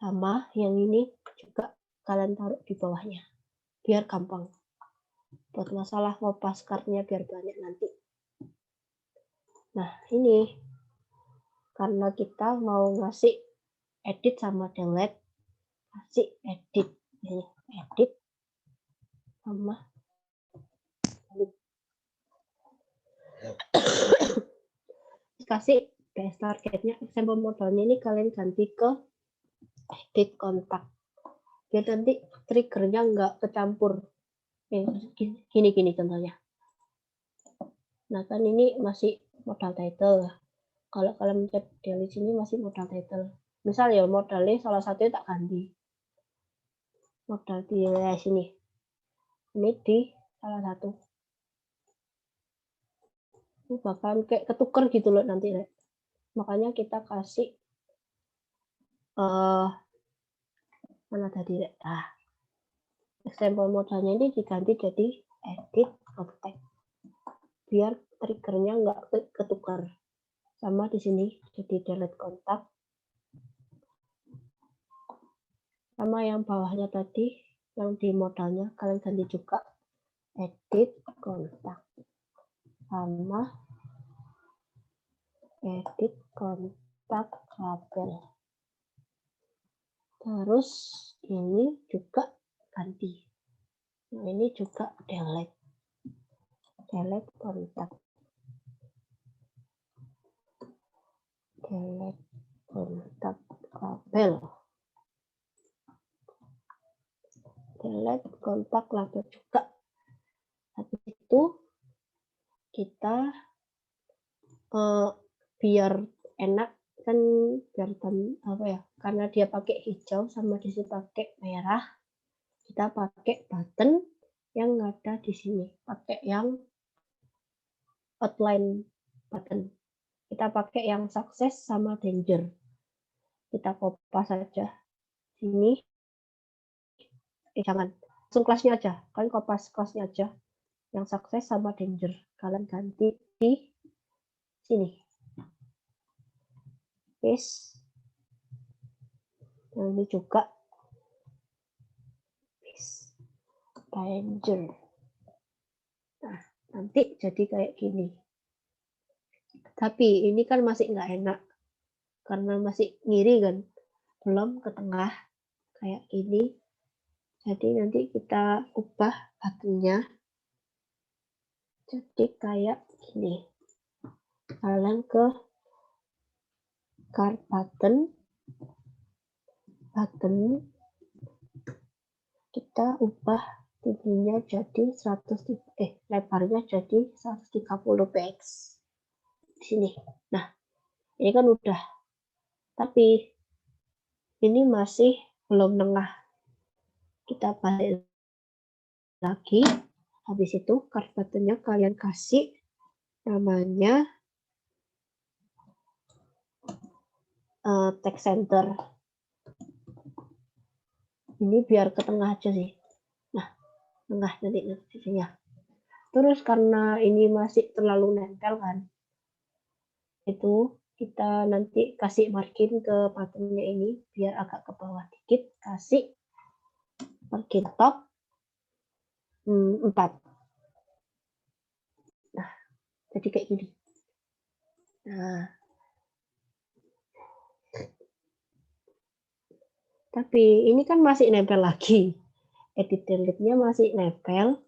Sama yang ini juga kalian taruh di bawahnya. Biar gampang. Buat masalah ngopas cardnya biar banyak nanti. Nah, ini karena kita mau ngasih edit sama delete, kasih edit. Ini edit sama Kasih base targetnya, sampel modalnya ini kalian ganti ke edit kontak. Biar nanti triggernya nggak kecampur. Gini contohnya. Nah kan ini masih modal title. Kalau kalian mencet delete sini masih modal title. Misal ya modalnya salah satunya tak ganti. Modal di sini. Ini di salah satu. Ini bahkan kayak ketuker gitu loh nanti. Makanya kita kasih mana tadi? Sampel modalnya ini diganti jadi edit kontak. Biar triggernya nggak ketukar. Sama di sini jadi delete kontak. Sama yang bawahnya tadi, yang di modalnya kalian ganti juga edit kontak. Sama edit kontak label. Terus ini juga ganti. Nah, ini juga delete. Delete kontak. Delete kontak label. Delete kontak label juga. Habis itu kita biar enak kan, biar apa ya, karena dia pakai hijau sama di sini pakai merah, kita pakai button yang ada di sini, pakai yang outline button. Kita pakai yang success sama danger. Kita kopas saja sini. Jangan langsung kelasnya aja, kalian kopas kelasnya aja. Yang success sama danger kalian ganti di sini. Paste. Yang ini juga paste. Danger. Nah, nanti jadi kayak gini. Tapi ini kan masih nggak enak karena masih ngiri kan, belum ke tengah kayak ini. Jadi nanti kita ubah buttonnya jadi kayak gini. Kalian ke card button, kita ubah tingginya jadi 100, lebarnya jadi 130 px di sini. Nah, ini kan udah, tapi ini masih belum nengah. Kita balik lagi. Habis itu card buttonnya kalian kasih namanya text center. Ini biar ke tengah aja sih. Nah, tengah nanti sisinya. Terus karena ini masih terlalu nempel kan, itu kita nanti kasih margin ke buttonnya ini biar agak ke bawah dikit. Kasih margin top 4. Nah, jadi kayak gini. Nah, tapi ini kan masih nempel lagi. Edit delete-nya masih nempel.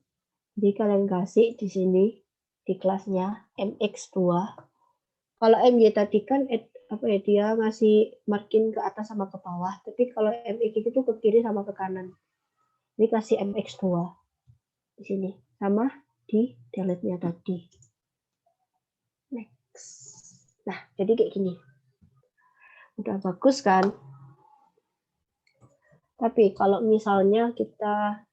Jadi kalian kasih di sini di kelasnya MX2. Kalau MY tadi kan dia ngasih margin ke atas sama ke bawah. Tapi kalau MX itu ke kiri sama ke kanan. Ini kasih MX2 di sini sama di delete-nya tadi. Next. Nah, jadi kayak gini. Udah bagus kan? Tapi kalau misalnya kita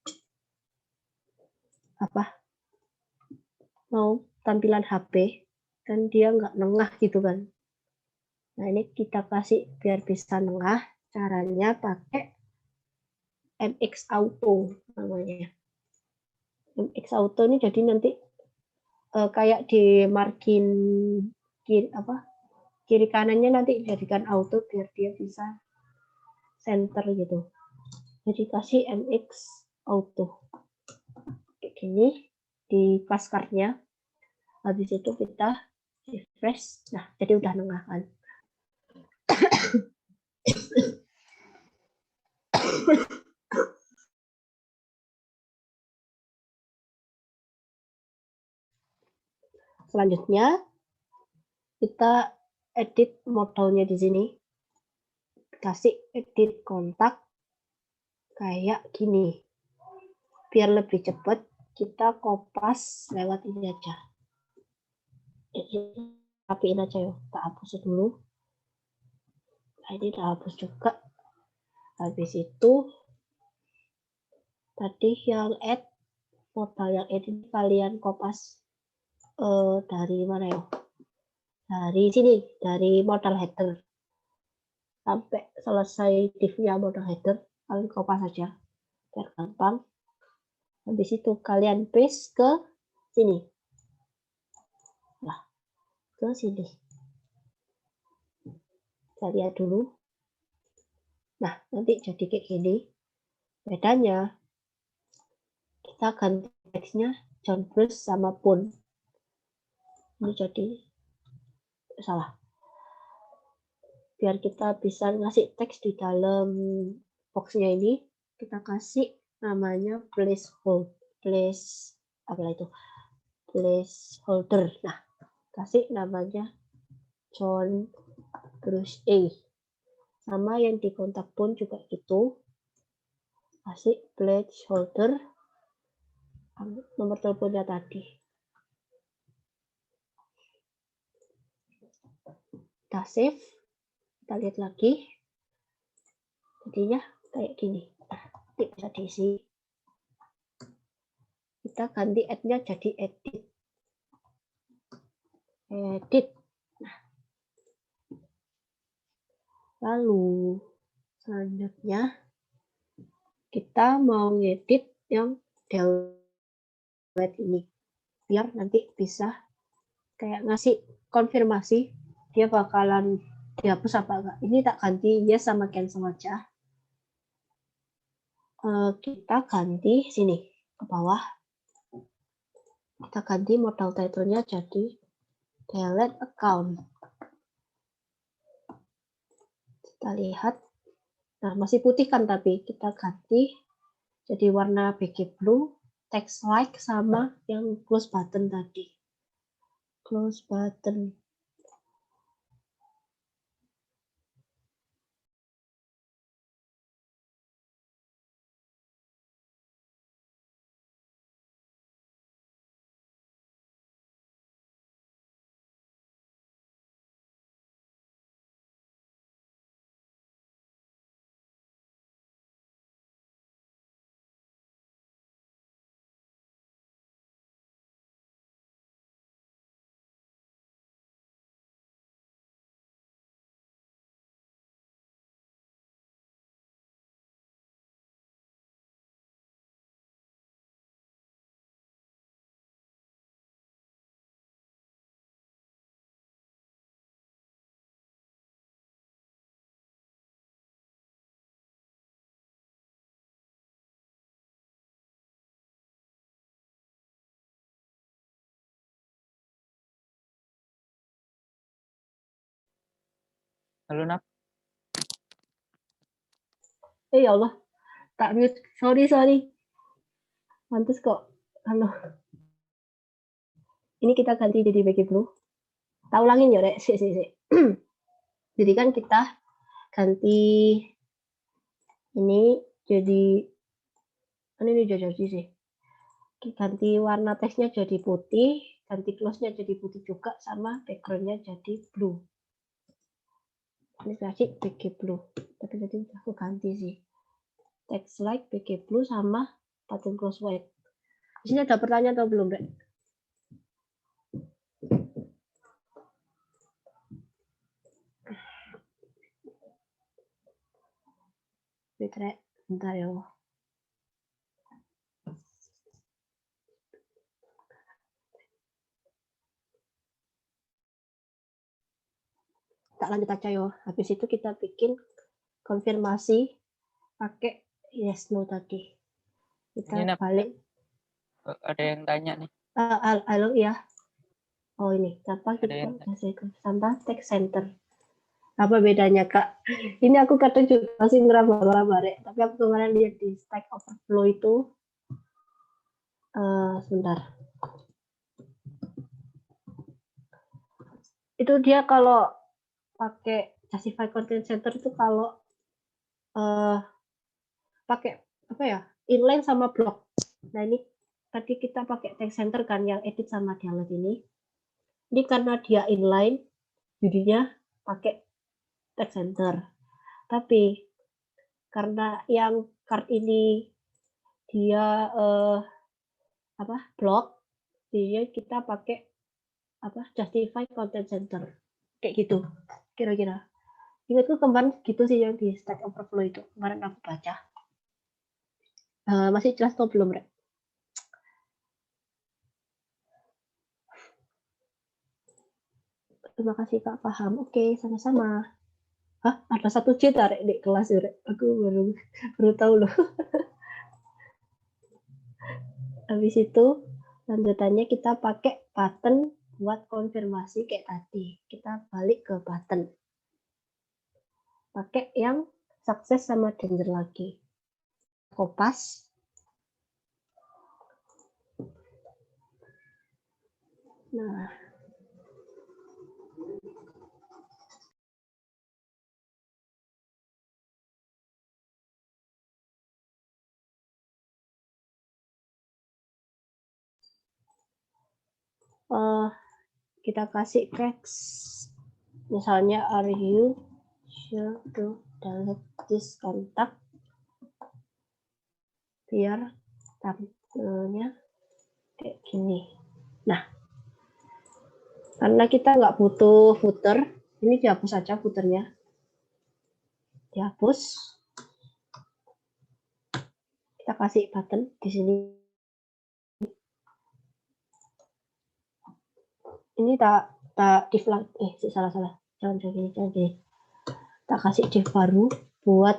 mau tampilan HP kan dia nggak nengah gitu kan. Nah, ini kita kasih biar bisa nengah, caranya pakai MX Auto namanya. MX Auto ini jadi nanti kayak di margin kiri kanannya nanti jadikan auto biar dia bisa center gitu. Jadi kasih MX Auto kayak gini di class card-nya. Habis itu kita refresh. Nah, jadi udah nengah kan. Selanjutnya kita edit modalnya di sini. Kasih edit kontak kayak gini. Biar lebih cepat, kita kopas lewat ini aja. Rapiin aja ya. Kita hapus dulu. Nah, ini udah hapus juga. Habis itu tadi yang add modal yang add ini kalian kopas dari mana ya? Dari sini, dari modal header. Sampai selesai div-nya modal header, kalian kopas aja biar gampang. Habis itu kalian paste ke sini. Nah, ke sini. Kita lihat dulu. Nah, nanti jadi kayak gini. Bedanya, kita ganti teksnya John Bruce sama Pun. Ini jadi salah. Biar kita bisa ngasih teks di dalam boxnya ini, kita kasih namanya placeholder. Nah, kasih namanya John Bruce A. Sama yang di kontak pun juga itu, kasih placeholder nomor teleponnya tadi. Kita save, kita lihat lagi, jadinya kayak gini. Nah, nanti bisa diisi. Kita ganti add-nya jadi edit. Nah. Lalu selanjutnya kita mau ngedit yang delete ini biar nanti bisa kayak ngasih konfirmasi dia bakalan dihapus apa enggak. Ini tak ganti yes sama cancel aja. Kita ganti sini ke bawah. Kita ganti modal title-nya jadi delete account. Kita lihat, nah masih putih kan, tapi kita ganti jadi warna BG blue, text like sama yang close button tadi. Close button. Halo, Nak. Ya Allah, tak mute. Sorry. Mantus kok. Halo. Ini kita ganti jadi BG blue. Tak ulangin ya, Rek. Si. Jadi kan kita ganti ini jadi ini jadi sih. Ganti warna teksnya jadi putih, ganti close-nya jadi putih juga, sama background-nya jadi blue. Ini kasih BG blue. Tapi tadi aku ganti sih. Text like BG blue sama button close white. Di sini ada pertanyaan atau belum, Rek? Bentar ya. Tak lanjut aja ya. Habis itu kita bikin konfirmasi pakai yes no tadi. Kita Ini, balik. Ada yang tanya nih. Halo ya. Oh ini, apa kita tambah text center. Apa bedanya, Kak? Ini aku kadang juga masih ngeraba-raba, Rek. Tapi aku kemarin lihat di Stack Overflow itu. Sebentar. Itu dia kalau pakai Justify Content Center itu kalau pakai apa ya, inline sama block. Nah ini tadi kita pakai text center kan yang edit sama dialog ini. Ini karena dia inline, jadinya pakai text center. Tapi karena yang card ini dia block, jadi kita pakai Justify Content Center kayak gitu kira-kira. Ingatku kemarin gitu sih yang di Stack Overflow itu kemarin aku baca. Masih jelas atau belum, Rek? Terima kasih Kak, paham. Oke, sama-sama. Hah, ada 1J tarik di kelas ya, Rek? Aku baru tahu loh. Habis itu lanjutannya kita pakai button buat konfirmasi kayak tadi. Kita balik ke button. Pakai yang sukses sama danger lagi. Kopas. Nah, kita kasih text, misalnya are you sure to delete this contact, biar tampilnya kayak gini. Nah, karena kita nggak butuh footer, ini dihapus saja footernya. Dihapus. Kita kasih button di sini. Ini tak div salah. Jangan gini. Tak kasih div baru buat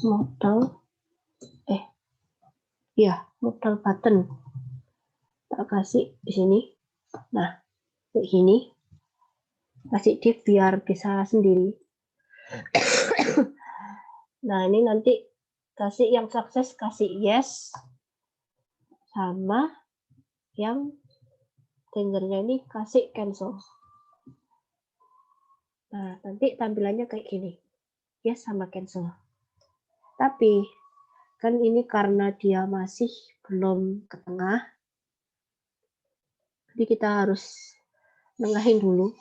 modal modal button. Tak kasih di sini. Nah, kayak gini. Kasih div biar bisa sendiri. Nah, ini nanti kasih yang sukses kasih yes, sama yang dangernya ini kasih cancel. Nah, nanti tampilannya kayak gini. Yes sama cancel. Tapi kan ini karena dia masih belum ke tengah, jadi kita harus nengahin dulu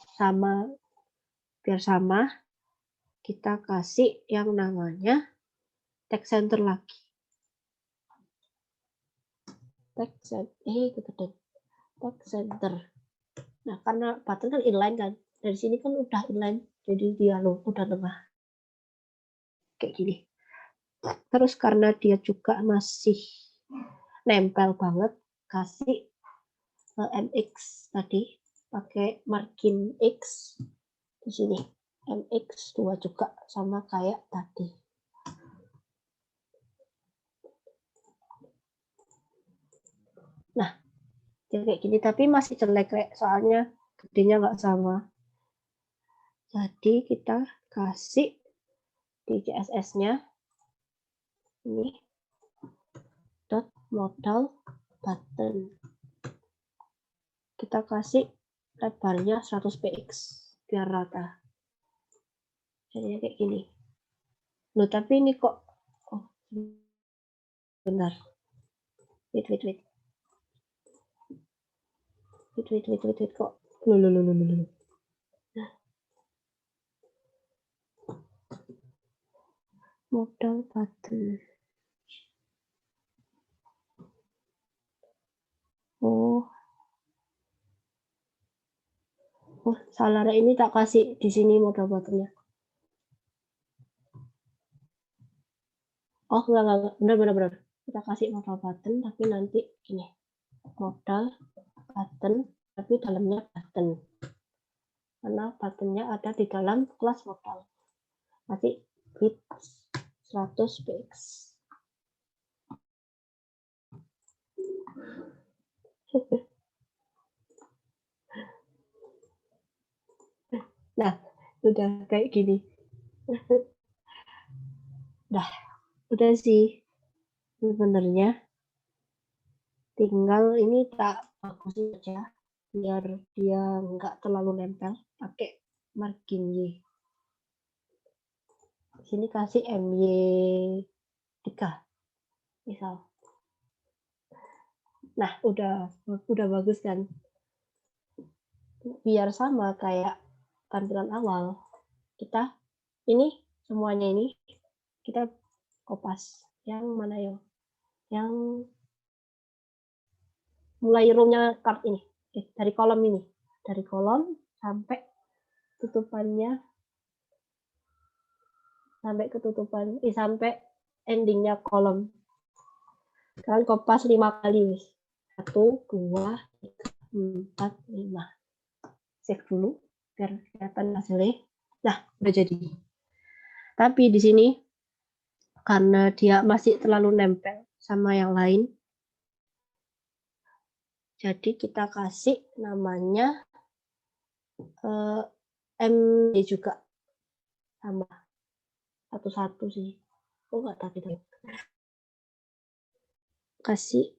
biar sama. Kita kasih yang namanya text center lagi. Text center. Nah, karena button kan inline kan, dari sini kan udah inline, jadi dia udah tengah kayak gini. Terus karena dia juga masih nempel banget, kasih MX tadi pakai margin X di sini. MX2 juga sama kayak tadi. Nah, jadi kayak gini, tapi masih jelek, soalnya gedenya nggak sama. Jadi kita kasih di CSS-nya ini dot modal button. Kita kasih lebarnya 100 px biar rata. Jadinya kayak gini. Loh, tapi ini kok benar. Wait kok. Loh. Modal button. Oh, salah, ini tak kasih di sini modal buttonnya. Oh, enggak. Benar. Kita kasih modal button, tapi nanti ini. Modal button, tapi dalamnya button. Karena buttonnya ada di dalam kelas modal. Kasih width 100 px. Nah, udah kayak gini. Udah sih. Sebenarnya tinggal ini tak bagusin aja. biar dia nggak terlalu nempel, pakai margin Y. Sini kasih MY3 misal. Nah, udah bagus kan? Biar sama kayak tampilan awal. Kita ini semuanya ini kita kopas. Yang mana ya? Yang mulai row-nya card ini. Dari kolom ini. Dari kolom sampai tutupannya sampai endingnya kolom. Kalian kopas 5 kali. 1, 2, 3, 4, 5. Save dulu biar kelihatan hasilnya. Nah, udah jadi. Tapi di sini karena dia masih terlalu nempel sama yang lain, jadi kita kasih namanya MD juga sama satu-satu sih. Oh nggak tahu kita kasih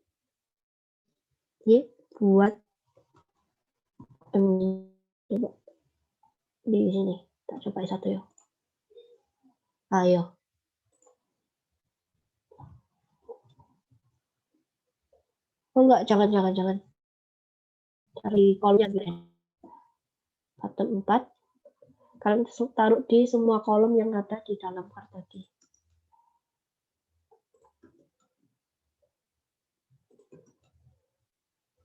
Y buat MD. Coba di sini kita coba satu ya. Ayo. Oh enggak, jangan. Cari kolomnya dulu. Button 4. Kalian taruh di semua kolom yang ada di dalam card tadi.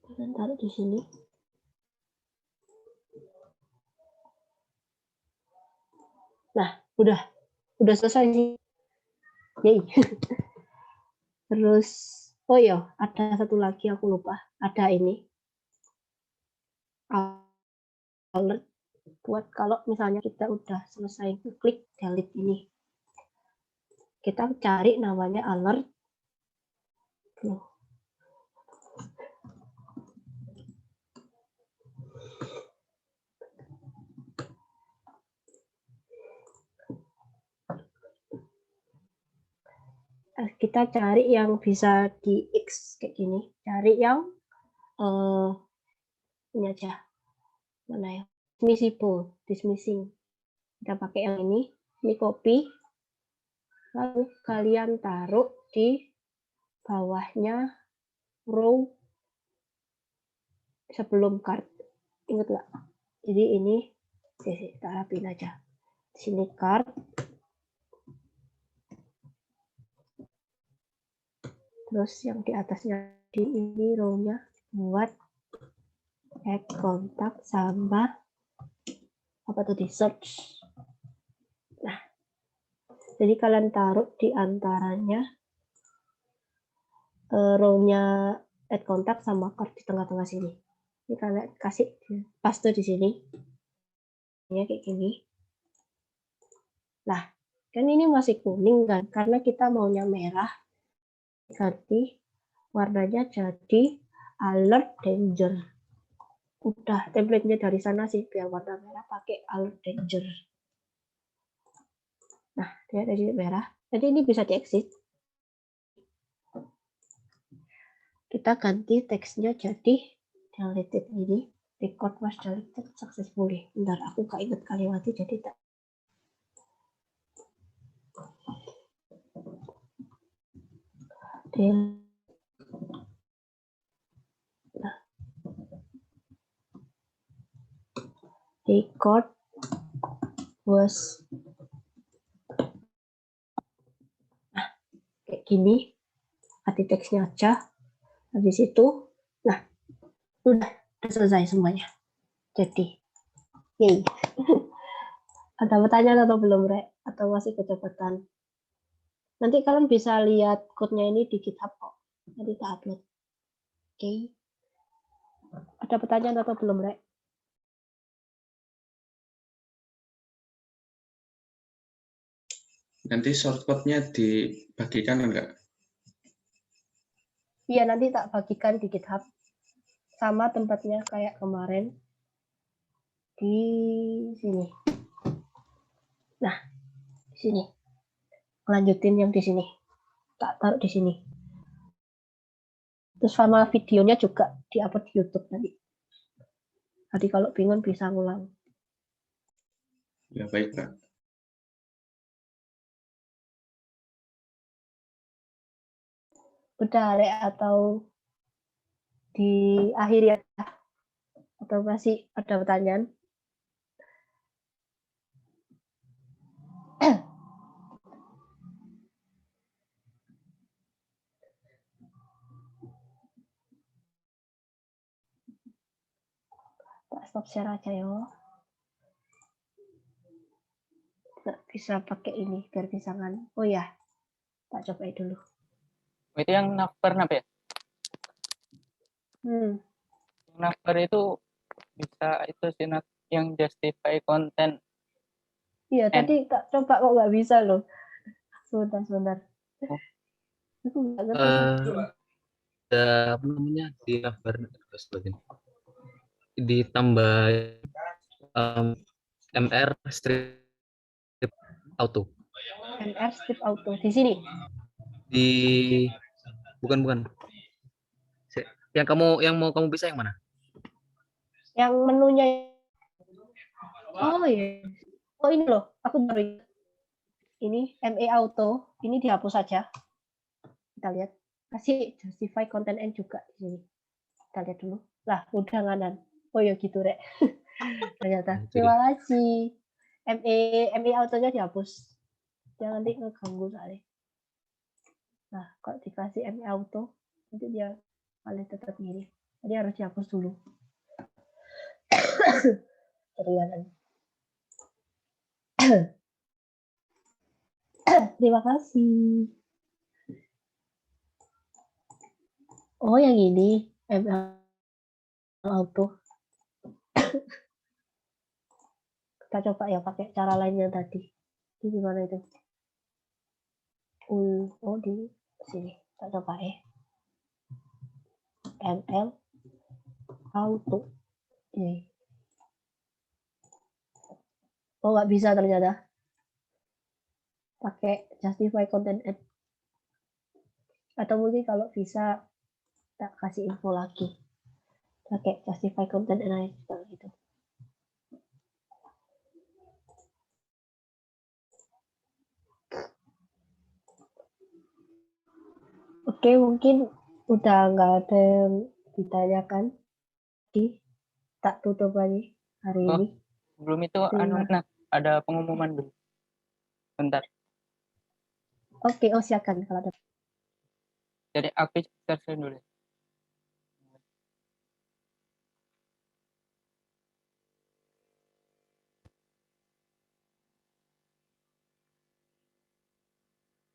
Kalian taruh di sini. Nah, udah selesai sih. Yay. Terus, oh iya, ada satu lagi aku lupa. Ada ini. Alert buat kalau misalnya kita udah selesai klik delete ini. Kita cari namanya alert. Kita cari yang bisa di X kayak gini. Cari yang ini aja. Mana ya? Dismissing. Kita pakai yang ini copy. Lalu kalian taruh di bawahnya row sebelum card. Ingat nggak? Jadi ini kita rapiin aja. Di sini card. Terus yang di atasnya di ini row-nya buat add kontak sama apa tadi search. Nah, jadi kalian taruh di antaranya row-nya add kontak sama card di tengah-tengah sini. Ini kalian kasih paste di sini. Ini kayak gini. Nah, kan ini masih kuning kan? Karena kita maunya merah. Ganti warnanya jadi alert danger. Udah template-nya dari sana sih, biar warna merah pakai alert danger. Nah, dia dari merah. Jadi ini bisa di-exit. Kita ganti teksnya jadi deleted ini. Record was deleted successfully. Bentar, aku gak ingat kalimatnya jadi tak. Nah. Record was kayak gini. Ganti teksnya aja. Habis itu, nah, udah selesai semuanya. Jadi, yay. Ada pertanyaan atau belum, Rek? Atau masih kecepatan? Nanti kalian bisa lihat code-nya ini di GitHub kok. Nanti kita upload. Oke. Ada pertanyaan atau belum, Rek? Nanti shortcut-nya dibagikan enggak? Iya, nanti tak bagikan di GitHub. Sama tempatnya kayak kemarin. Di sini. Nah, di sini. Lanjutin yang di sini. Tak taruh di sini. Terus sama videonya juga di-upload di YouTube nanti. Jadi kalau bingung bisa ngulang. Ya, baik, Kak. Udah, Rek, atau diakhiri ya? Atau masih ada pertanyaan? Tak stop share aja ya. Nggak bisa pakai ini biar bisa kan. Oh ya, tak coba dulu. Itu yang navbar ya? Yang navbar itu bisa itu sih yang justify konten. Iya, tadi tak coba kok nggak bisa loh. Sebentar. Oh. Aku nggak ngerti. Ada apa namanya di navbar ditambah MR strip auto MR strip auto di sini. di bukan yang mau kamu bisa yang mana? Yang menunya. Oh iya. Oh ini loh, aku baru ingat. Ini ME auto, ini dihapus saja. Kita lihat. Kasih justify content end juga di sini. Kita lihat dulu. Lah, udah nganan. Oh ya gitu, Rek. Ternyata. Terima kasih. ME autonya dihapus. Jangan nanti ngeganggu soalnya. Nah, kalau dikasih ME auto, nanti dia malah tetap mirip. Jadi harus dihapus dulu. Terima kasih. Oh, yang ini ML auto. Kita coba ya pakai cara lainnya tadi. Di mana itu? Oh, di sini. Kita coba ya. ML auto. Ini. Oh, nggak bisa ternyata. Pakai justify content ad. Atau mungkin kalau bisa tak kasih info lagi. Pakai justify content ad gitu. Oke, mungkin udah nggak ada yang ditanyakan. Tak tutup lagi hari ini. Belum itu ada pengumuman dulu. Bentar. Oke, silakan kalau ada. Jadi aku share dulu.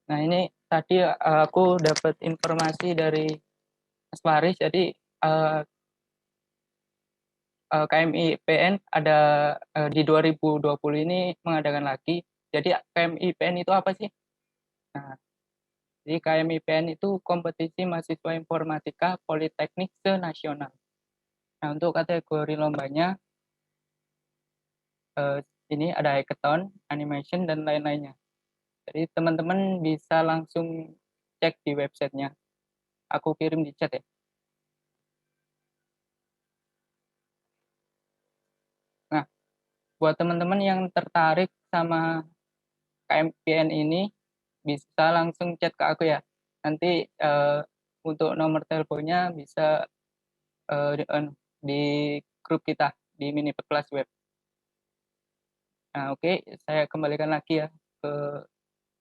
Nah, ini tadi aku dapat informasi dari Mas Faris. Jadi KMI PN ada di 2020 ini mengadakan lagi. Jadi KMI PN itu apa sih? Nah, jadi KMI PN itu kompetisi mahasiswa informatika politeknik senasional. Nah, untuk kategori lombanya ini ada hackathon, animation, dan lain-lainnya. Jadi teman-teman bisa langsung cek di websitenya. Aku kirim di chat ya. Nah, buat teman-teman yang tertarik sama KMPN ini, bisa langsung chat ke aku ya. Nanti untuk nomor teleponnya bisa di grup kita, di mini kelas web. Nah, oke, saya kembalikan lagi ya ke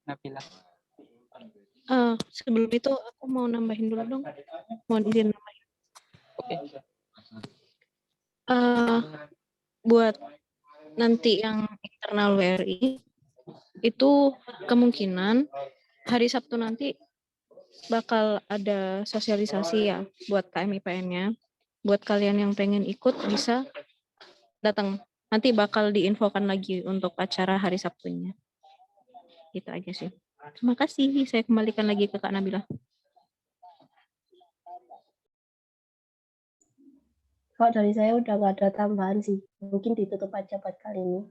Nabila. Sebelum itu aku mau nambahin dulu dong. Mohon izin nambahin. Oke. Buat nanti yang internal WRI itu kemungkinan hari Sabtu nanti bakal ada sosialisasi ya buat KMIPN-nya. Buat kalian yang pengen ikut bisa datang. Nanti bakal diinfokan lagi untuk acara hari Sabtunya. Gitu aja sih. Terima kasih. Saya kembalikan lagi ke Kak Nabila. Kalau dari saya udah nggak ada tambahan sih. Mungkin ditutup aja buat kali ini.